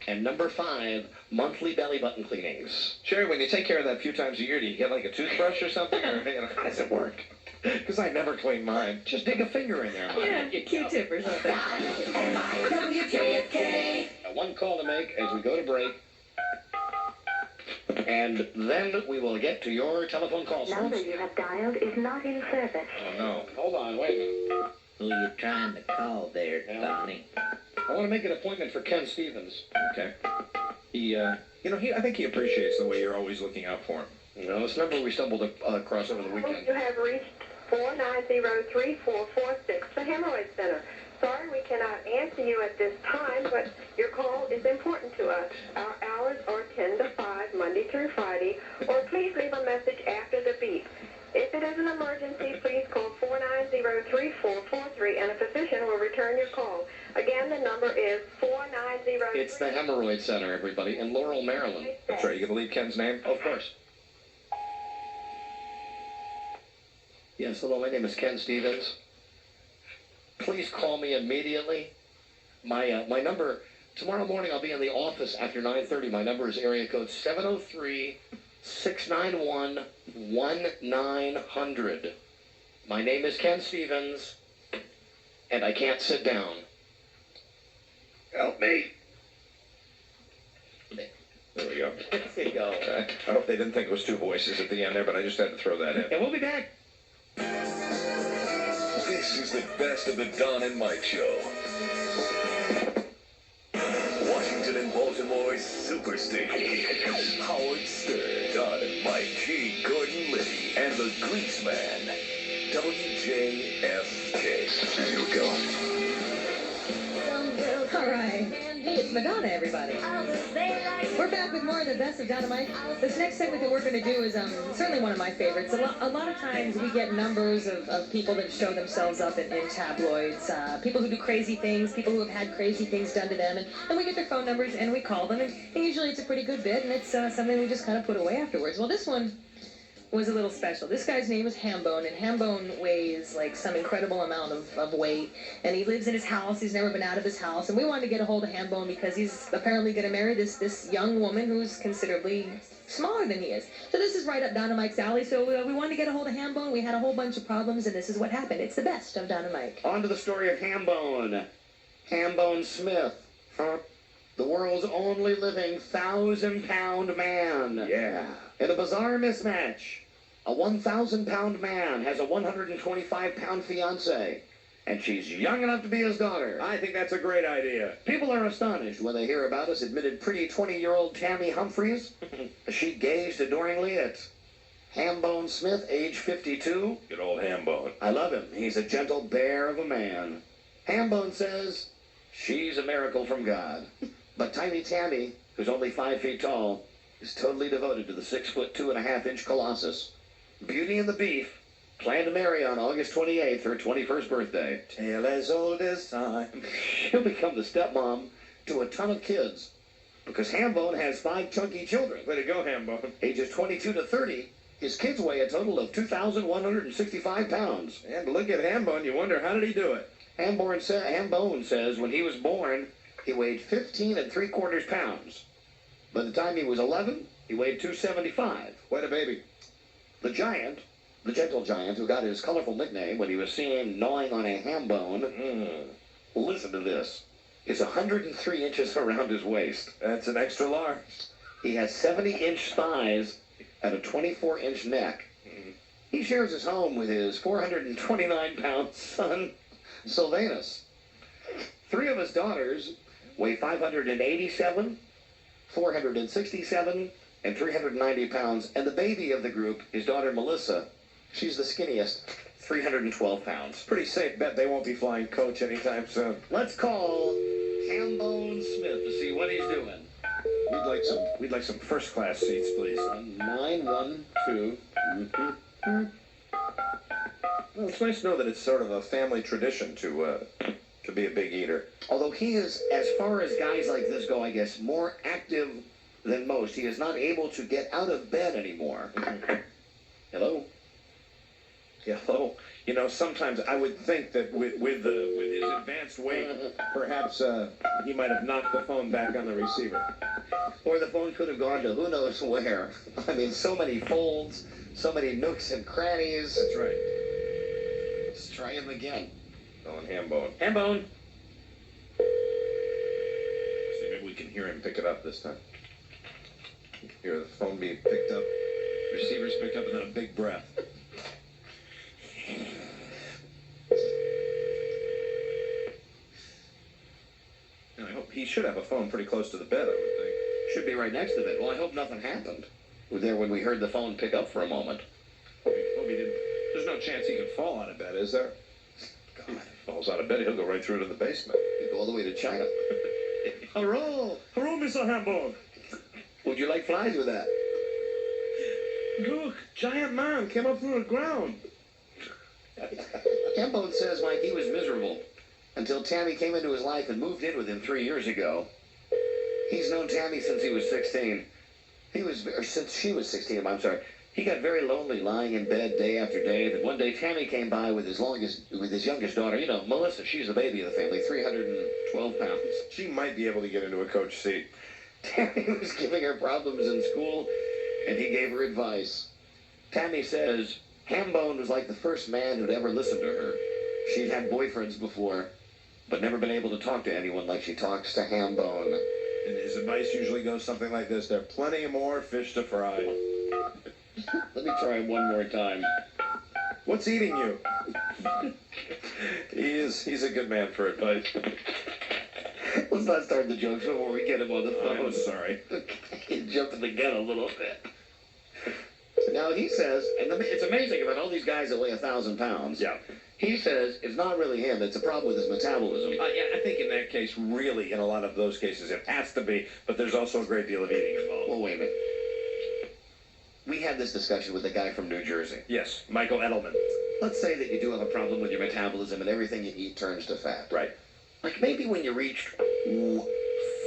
And number five, monthly belly button cleanings. Sherry, when you take care of that a few times a year, do you get like a toothbrush or something? Or how does it work? Because I never clean mine. Just dig a finger in there, Mike. Yeah, Q-tip or something. WJFK. One call to make as we go to break. And then we will get to your telephone calls. Number you have dialed is not in service. Oh, no. Hold on, wait a minute. Who you trying to call there, Yeah. Donnie? I want to make an appointment for Ken Stevens. Okay. I think he appreciates the way you're always looking out for him. You know, this number we stumbled across over the weekend. You have reached 490-3446, the Hemorrhoid Center. Sorry we cannot answer you at this time, but your call is important to us. Our hours are 10 to 5, Monday through Friday, or please leave a message after the beep. If it is an emergency, please call 490-3443, and a physician will return your call. Again, the number is 490... It's the Hemorrhoid Center, everybody, in Laurel, Maryland. That's right. You going to leave Ken's name? Of course. Yes, hello, my name is Ken Stevens. Please call me immediately. My number, tomorrow morning I'll be in the office after 9:30. My number is area code 703-691-1900. My name is Ken Stevens, and I can't sit down. Help me. There we go. There you go. I hope they didn't think it was two voices at the end there, but I just had to throw that in. And we'll be back. This is the best of the Don and Mike Show. Washington and Baltimore's super station. Howard Stern, Don and Mike, G. Gordon Liddy, and the Grease Man. WJFK. Here we go. All right. It's Madonna, everybody. We're back with more of the best of Dynamite. This next segment that we're going to do is certainly one of my favorites. A lot of times we get numbers of people that show themselves up in tabloids, people who do crazy things, people who have had crazy things done to them, and we get their phone numbers and we call them, and usually it's a pretty good bit, and it's something we just kind of put away afterwards. Well, this one was a little special. This guy's name is Hambone, and Hambone weighs like some incredible amount of weight, and he lives in his house. He's never been out of his house, and we wanted to get a hold of Hambone because he's apparently going to marry this young woman who's considerably smaller than he is. So this is right up Dynamite's alley, so we wanted to get a hold of Hambone. We had a whole bunch of problems, and this is what happened. It's the best of Dynamite. On to the story of Hambone. Hambone Smith. The world's only living 1,000-pound man. Yeah. In a bizarre mismatch, a 1,000-pound man has a 125-pound fiancée, and she's young enough to be his daughter. I think that's a great idea. People are astonished when they hear about us, admitted pretty 20-year-old Tammy Humphreys. She gazed adoringly at Hambone Smith, age 52. Good old Hambone. I love him. He's a gentle bear of a man. Hambone says she's a miracle from God. But tiny Tammy, who's only 5 feet tall, is totally devoted to the 6-foot 2.5-inch colossus. Beauty and the Beef planned to marry on August 28th, her 21st birthday. Tale as old as time. She'll become the stepmom to a ton of kids because Hambone has 5 chunky children. Way to go, Hambone. Ages 22 to 30, His kids weigh a total of 2,165 pounds. And look at Hambone. You wonder, how did he do it? Hambone says when he was born, he weighed 15 3/4 pounds. By the time he was 11, he weighed 275. What a baby. The giant, the gentle giant who got his colorful nickname when he was seen gnawing on a ham bone, listen to this, is 103 inches around his waist. That's an extra large. He has 70-inch thighs and a 24-inch neck. He shares his home with his 429-pound son, Sylvanus. 3 of his daughters weigh 587, 467, and 390 pounds. And the baby of the group, his daughter Melissa, she's the skinniest, 312 pounds. Pretty safe bet they won't be flying coach anytime soon. Let's call Hambone Smith to see what he's doing. We'd like some first class seats, please. 912. Well, it's nice to know that it's sort of a family tradition to be a big eater. Although he is, as far as guys like this go, I guess, more active than most. He is not able to get out of bed anymore. Hello? Hello. You know, sometimes I would think that with his advanced weight, perhaps he might have knocked the phone back on the receiver. Or the phone could have gone to who knows where. I mean, so many folds, so many nooks and crannies. That's right. Let's try him again. Calling Hambone. Hambone. See, maybe we can hear him pick it up this time. Hear the phone being picked up. Receiver's picked up, and then a big breath. And I hope he should have a phone pretty close to the bed, I would think. Should be right next to it. Well, I hope nothing happened. We were there when we heard the phone pick up for a moment. Hope he didn't. There's no chance he could fall out of bed, is there? God, if he falls out of bed, he'll go right through to the basement. He'll go all the way to China. Hello! Hello, Mr. Hambone! Would you like flies with that? Look, giant man came up through the ground. Hambone says, Mike, he was miserable until Tammy came into his life and moved in with him 3 years ago. He's known Tammy since he was 16. Since she was 16, I'm sorry. He got very lonely lying in bed day after day. But one day Tammy came by with his youngest daughter. You know, Melissa, she's the baby of the family, 312 pounds. She might be able to get into a coach seat. Tammy was giving her problems in school, and he gave her advice. Tammy says Hambone was like the first man who'd ever listened to her. She'd had boyfriends before, but never been able to talk to anyone like she talks to Hambone. And his advice usually goes something like this: there are plenty more fish to fry. Let me try him one more time. What's eating you? He's a good man for advice. Let's not start the jokes before we get him on the phone. I'm sorry. He's jumping the gun a little bit. Now he says, and it's amazing about all these guys that weigh 1,000 pounds. Yeah. He says it's not really him, it's a problem with his metabolism. Yeah, I think in that case, really, in a lot of those cases, it has to be, but there's also a great deal of eating involved. Well, wait a minute. We had this discussion with a guy from New Jersey. Yes, Michael Edelman. Let's say that you do have a problem with your metabolism and everything you eat turns to fat. Right. Like maybe when you reach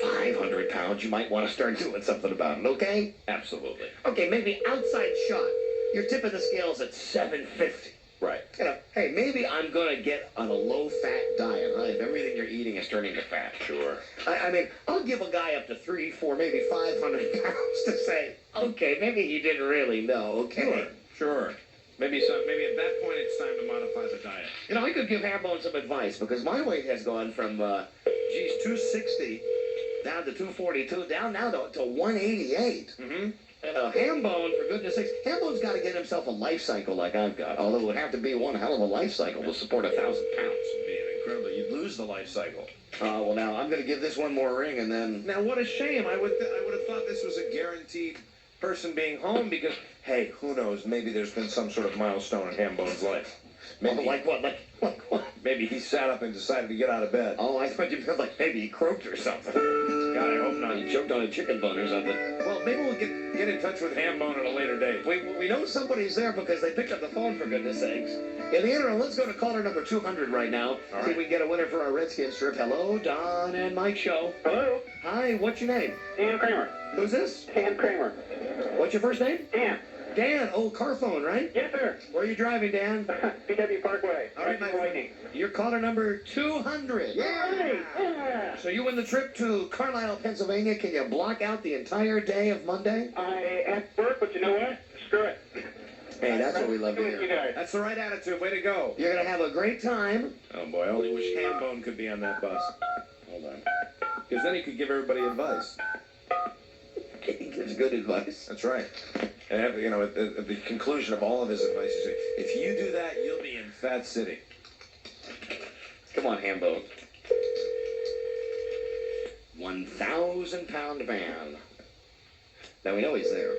500 pounds, you might want to start doing something about it, okay? Absolutely. Okay, maybe outside shot, you're tipping the scales at 750. Right. You know, hey, maybe I'm going to get on a low-fat diet, huh, if everything you're eating is turning to fat. Sure. I mean, I'll give a guy up to 3, 4, maybe 500 pounds to say, okay, maybe he didn't really know, okay? Sure. Maybe at that point it's time to modify the diet. You know, I could give Hambone some advice, because my weight has gone from, 260 down to 242, down now to 188. Mm-hmm. And Hambone, for goodness sakes, Hambone's got to get himself a life cycle like I've got, although it would have to be one hell of a life cycle to support 1,000 pounds. It'd be incredible. You'd lose the life cycle. Well, now, I'm going to give this one more ring, and then... Now, what a shame. I would have thought this was a guaranteed person being home, because, hey, who knows, maybe there's been some sort of milestone in Hambone's life. Maybe, like what? Like what? Maybe he sat up and decided to get out of bed. Oh, I thought you meant like maybe he croaked or something. God, I hope not. He choked on a chicken bone or something. Well, maybe we'll get in touch with Hambone at a later date. We know somebody's there because they picked up the phone, for goodness sakes. In the interim, let's go to caller number 200 right now. All See if we can get a winner for our Redskins trip. Hello, Don and Mike show. Hello. Hi, what's your name? Dan Kramer. Who's this? Dan Kramer. What's your first name? Dan. Dan, old car phone, right? Yes, sir. Where are you driving, Dan? PW Parkway. All right, my friend. You're caller number 200. Yeah. So you win the trip to Carlisle, Pennsylvania. Can you block out the entire day of Monday? I have to work, but you know what? Screw it. Hey, that's what we love to You hear. guys. That's the right attitude. Way to go. You're going to have a great time. Oh, boy. I only wish Hambone could be on that bus. Hold on. Because then he could give everybody advice. He gives good advice. That's right. And, you know, at the conclusion of all of his advice, he said, if you do that, you'll be in Fat City. Come on, Hambo. 1,000-pound man. Now we know he's there.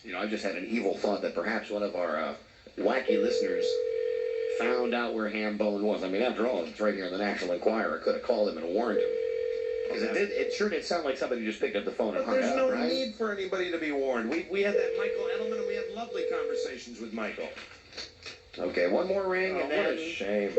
You know, I've just had an evil thought that perhaps one of our wacky listeners found out where Hambone was. I mean, after all, it's right here in the National Enquirer. Could have called him and warned him. Because it sure did sound like somebody just picked up the phone and hung There's up, no right? need for anybody to be warned. We had that Michael Edelman, and we had lovely conversations with Michael. Okay, one more ring, and then... What a shame.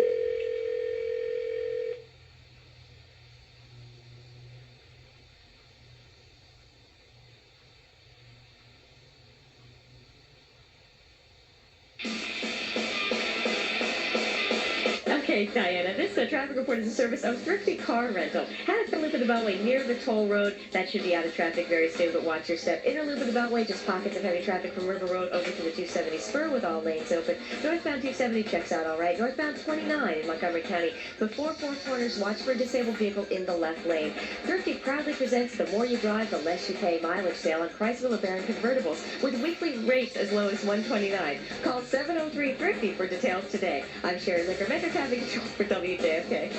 Okay, Diana, this traffic report is a service of Thrifty Car Rental. Had a loop of the Beltway near the toll road. That should be out of traffic very soon, but watch your step. Inner loop of the Beltway, just pockets of heavy traffic from River Road over to the 270 spur with all lanes open. Northbound 270 checks out all right. Northbound 29 in Montgomery County. Before Four Corners, watch for a disabled vehicle in the left lane. Thrifty proudly presents the more you drive, the less you pay mileage sale on Chrysler LeBaron convertibles with weekly rates as low as $129. Call 703-THRIFTY for details today. I'm Sherry Licker, Metro Traffic Control for WJFK.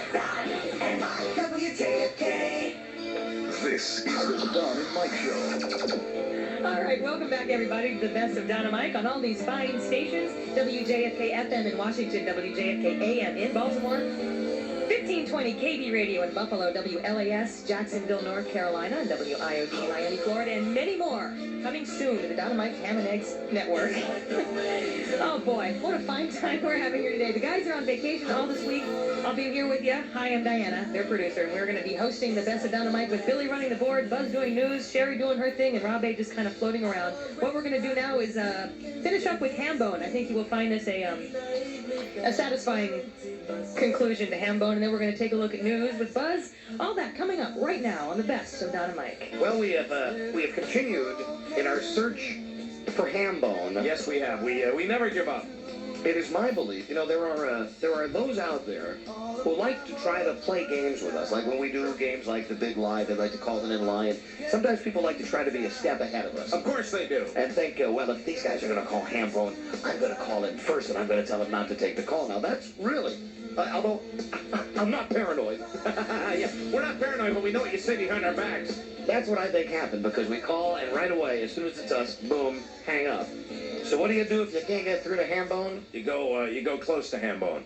WJFK. This is the Don and Mike Show. All right, welcome back, everybody, to the best of Don and Mike on all these fine stations. WJFK FM in Washington, WJFK AM in Baltimore, 1520 KB Radio in Buffalo, WLAS, Jacksonville, North Carolina, and WIOD, Miami, Florida, and many more. Coming soon to the Don and Mike Ham and Eggs Network. Oh, boy, what a fine time we're having here today. The guys are on vacation all this week. I'll be here with you. Hi, I'm Diana, their producer, and we're going to be hosting the best of Don and Mike with Billy running the board, Buzz doing news, Sherry doing her thing, and Rob A just kind of floating around. What we're going to do now is finish up with Hambone. I think you will find this a satisfying conclusion to Hambone, and then we're going to take a look at news with Buzz. All that coming up right now on the best of Don and Mike. Well, we have continued in our search for Hambone. Yes, we have. We never give up. It is my belief, you know, there are those out there who like to try to play games with us. Like when we do games like the Big Lie, they like to call it an lie. And sometimes people like to try to be a step ahead of us. Of course they do. And think, well, if these guys are going to call Hambone, I'm going to call in first, and I'm going to tell them not to take the call. Now, that's really... although, I'm not paranoid. Yeah, we're not paranoid, but we know what you say behind our backs. That's what I think happened, because we call, and right away, as soon as it's us, boom, hang up. So what do you do if you can't get through to Hambone? You go close to Hambone.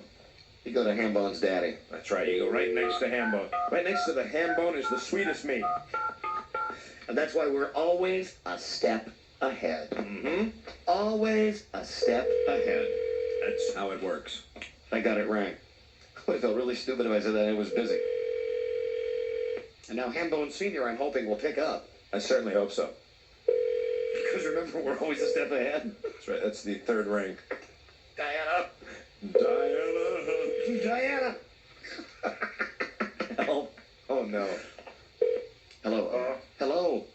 You go to Hambone's daddy. That's right. You go right next to Hambone. Right next to the Hambone is the sweetest meat. And that's why we're always a step ahead. Mm-hmm. Always a step ahead. That's how it works. I got it right. I would have felt really stupid if I said that it was busy. And now Hambone Sr., I'm hoping, will pick up. I certainly hope so. Because remember, we're always a step ahead. That's right. That's the third ring. Diana. Diana. Help. Oh, no. Hello. Hello.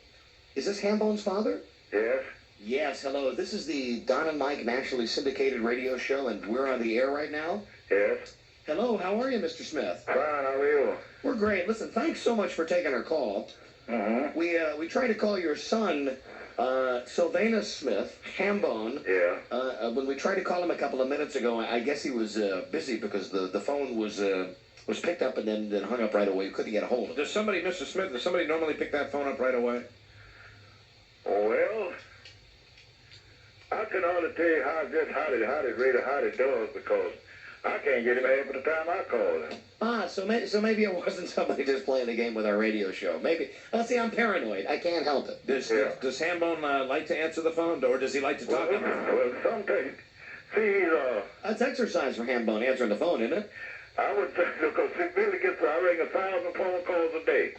Is this Hambone's father? Yes. Yes, hello. This is the Don and Mike nationally syndicated radio show, and we're on the air right now. Yes. Hello, how are you, Mr. Smith? Fine, how are you? We're great. Listen, thanks so much for taking our call. Mm-hmm. We tried to call your son, Sylvanus Smith, Hambone. Yeah. When we tried to call him a couple of minutes ago, I guess he was busy because the phone was picked up and then hung up right away. You couldn't get a hold of him. Mr. Smith, does somebody normally pick that phone up right away? Well, I can only tell you how it does, because I can't get him half of the time I call him. So maybe it wasn't somebody just playing a game with our radio show. Maybe. See, I'm paranoid. I can't help it. Does Hambone like to answer the phone, or does he like to talk on the phone? Well, sometimes, see, that's exercise for Hambone, answering the phone, isn't it? I would say, because he really gets, I ring 1,000 phone calls a day.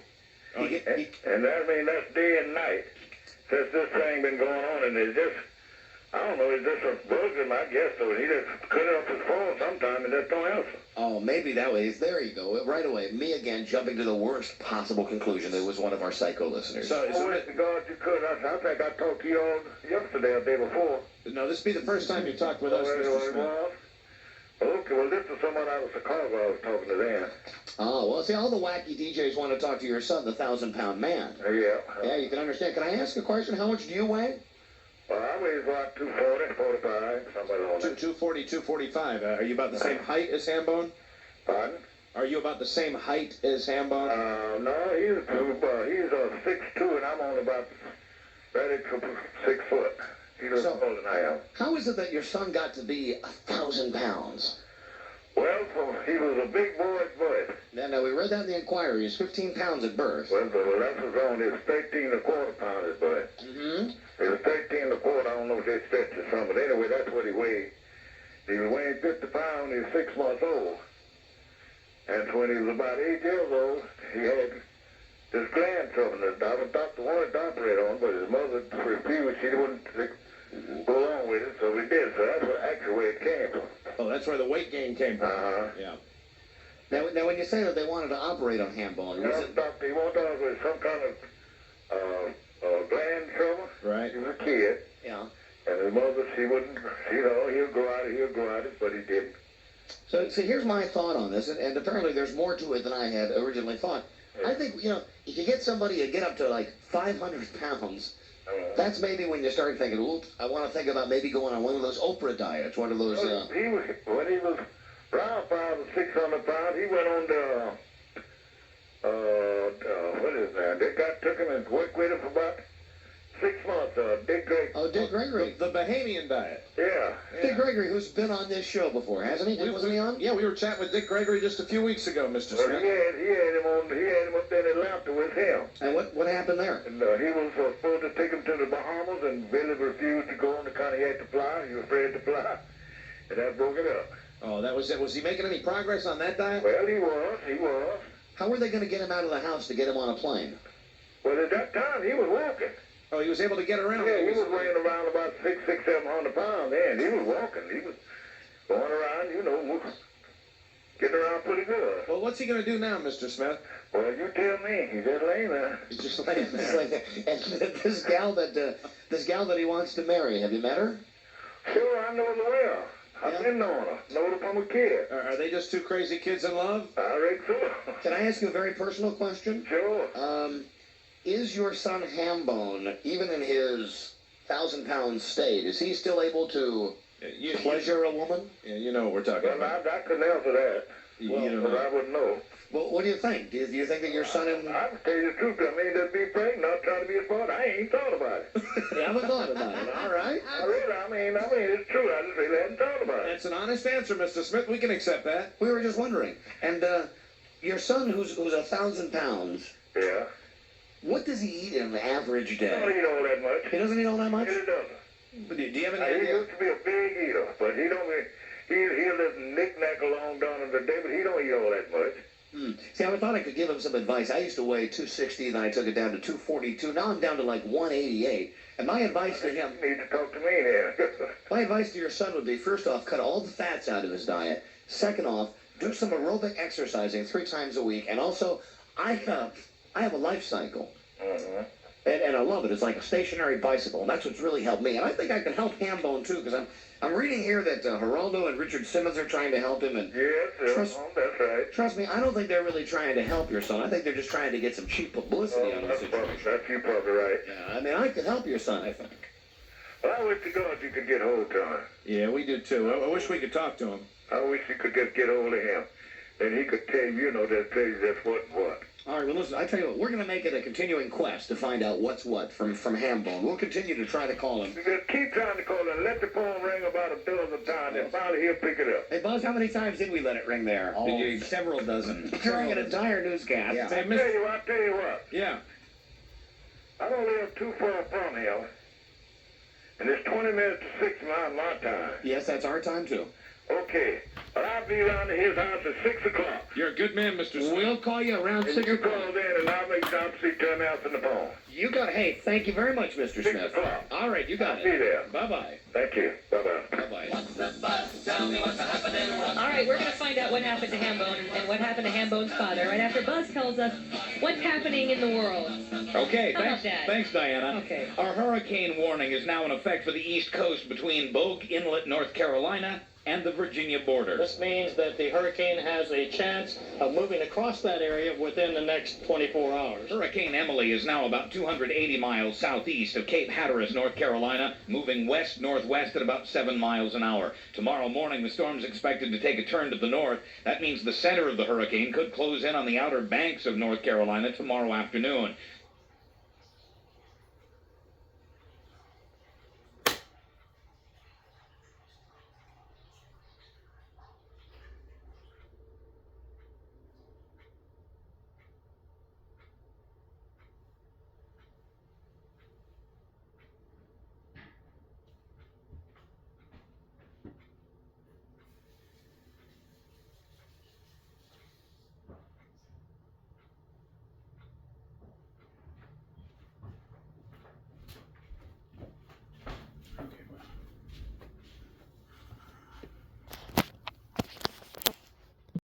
Oh, and that means that's day and night. since this thing been going on, and it's just, I don't know, it's just a bug in my guess, so he just cut off his phone sometime and just don't answer. Oh, maybe that way. There you go. Right away. Me again, jumping to the worst possible conclusion. It was one of our psycho listeners. So, I wish to God you could. I think I talked to you all yesterday or the day before. no, this will be the first time you talked with us, Mr. Smith. Okay, well, this is someone out of Chicago I was talking to then. Oh, well, see, all the wacky DJs want to talk to your son, the 1,000-pound man. Yeah. Yeah, you can understand. Can I ask a question? How much do you weigh? Well, I weigh about 240, 45, somebody on that. 240, 245. Are you about the same height as Hambone? Pardon? Are you about the same height as Hambone? No, he's 6'2", and I'm only about ready to 6 foot. He's a little taller than I am. How is it that your son got to be 1,000 pounds? Well, he was a big boy at birth. Now, we read that in the Inquiry. He was 15 pounds at birth. Well, that was wrong. He was 13 and a quarter pounds at birth. Mm-hmm. He was 13 and a quarter. I don't know if they stretched or something, but anyway, that's what he weighed. He was weighing 50 pounds. He was 6 months old. And when he was about 8 years old, he had this gland trouble. The doctor wanted to operate on, but his mother refused. She wouldn't go along with it, so we did. So that's actually where it came from. Oh, that's where the weight gain came from. Yeah. Now, when you say that they wanted to operate on Hambone, He wanted to operate with some kind of gland trouble. Right. He was a kid. Yeah. And his mother, she wouldn't, he'll go at it, but he didn't. So here's my thought on this, and apparently there's more to it than I had originally thought. Yeah. I think, if you get somebody to get up to like 500 pounds, that's maybe when you start thinking, oops, I want to think about maybe going on one of those Oprah diets, one of those... When he was around 500 or 600 pounds, he went on to, what is that? They took him and worked with him for about 6 months, Dick Gregory. Oh, Dick Gregory. The Bahamian diet. Yeah. Dick Gregory, who's been on this show before, hasn't he? Wasn't he on? Yeah, we were chatting with Dick Gregory just a few weeks ago, Mr. Smith. Well, he had him up there in Atlanta with him. And what happened there? And he was supposed to take him to the Bahamas, and Billy refused to go on account he had to fly. He was afraid to fly, and that broke it up. Oh, that was it. Was he making any progress on that diet? Well, he was. How were they going to get him out of the house to get him on a plane? Well, at that time, he was walking. Oh, he was able to get around. Yeah, he was weighing around about 700 pounds then. He was walking. He was going around, getting around pretty good. Well, what's he going to do now, Mr. Smith? Well, you tell me. He's just laying there. He's just laying there. And this gal that he wants to marry, have you met her? Sure, I know her well. I've been knowing her. Know her from a kid. Are they just two crazy kids in love? I reckon so. Can I ask you a very personal question? Sure. Is your son Hambone, even in his 1,000-pound state, is he still able to pleasure a woman? Yeah, you know what we're talking about. I couldn't answer that. Well, I wouldn't know. Well, what do you think? Do you think that your son and... I can tell you the truth. I mean, just be frank, not trying to be a sport. I ain't even thought about it. You haven't thought about it, all right? I mean, it's true. I just really hadn't thought about it. That's an honest answer, Mr. Smith. We can accept that. We were just wondering. And your son, who's 1,000 pounds... Yeah. What does he eat in an average day? He don't eat all that much. He doesn't eat all that much? He doesn't. But do you have any He idea? used to be a big eater, but he don't. He'll just knick-knack along down in the day, but he don't eat all that much. See, I thought I could give him some advice. I used to weigh 260, then I took it down to 242. Now I'm down to like 188. And my advice to him... You need to talk to me then. My advice to your son would be, first off, cut all the fats out of his diet. Second off, do some aerobic exercising 3 times a week. And also, I have a life cycle. Mm-hmm. And I love it. It's like a stationary bicycle, and that's what's really helped me. And I think I can help Hambone, too, because I'm reading here that Geraldo and Richard Simmons are trying to help him. And yes, that's right. Trust me, I don't think they're really trying to help your son. I think they're just trying to get some cheap publicity out of the situation. You're probably right. Yeah, I mean, I could help your son, I think. Well, I wish to God you could get hold of him. Yeah, we do, too. I wish we could talk to him. I wish you could just get hold of him. And he could tell you, that's what. All right, well, listen, I tell you what, we're going to make it a continuing quest to find out what's what from Hambone. We'll continue to try to call him. Just keep trying to call him. Let the phone ring about a dozen times, and finally he'll pick it up. Hey, Buzz, how many times did we let it ring there? Oh, several dozen. During an entire newscast. Yeah. I'll tell you what. Yeah. I don't live too far from here, and it's 20 minutes to 6 my time. Yes, that's our time, too. Okay. Well, I'll be around to his house at 6 o'clock. You're a good man, Mr. Smith. We'll call you around And 6 you o'clock. call in and I'll make Tom see turn out in the phone. You got it. Hey, thank you very much, Mr. 6 Smith. o'clock. All right, you got I'll be it. there. Bye-bye. Thank you. Bye-bye. Bye-bye. All right, we're going to find out what happened to Hambone and what happened to Hambone's father right after Buzz tells us what's happening in the world. Okay, How about that? thanks, Diana. Okay. Our hurricane warning is now in effect for the East Coast between Bogue Inlet, North Carolina, and the Virginia border. This means that the hurricane has a chance of moving across that area within the next 24 hours. Hurricane Emily is now about 280 miles southeast of Cape Hatteras, North Carolina, moving west-northwest at about 7 miles an hour. Tomorrow morning, the storm's expected to take a turn to the north. That means the center of the hurricane could close in on the outer banks of North Carolina tomorrow afternoon.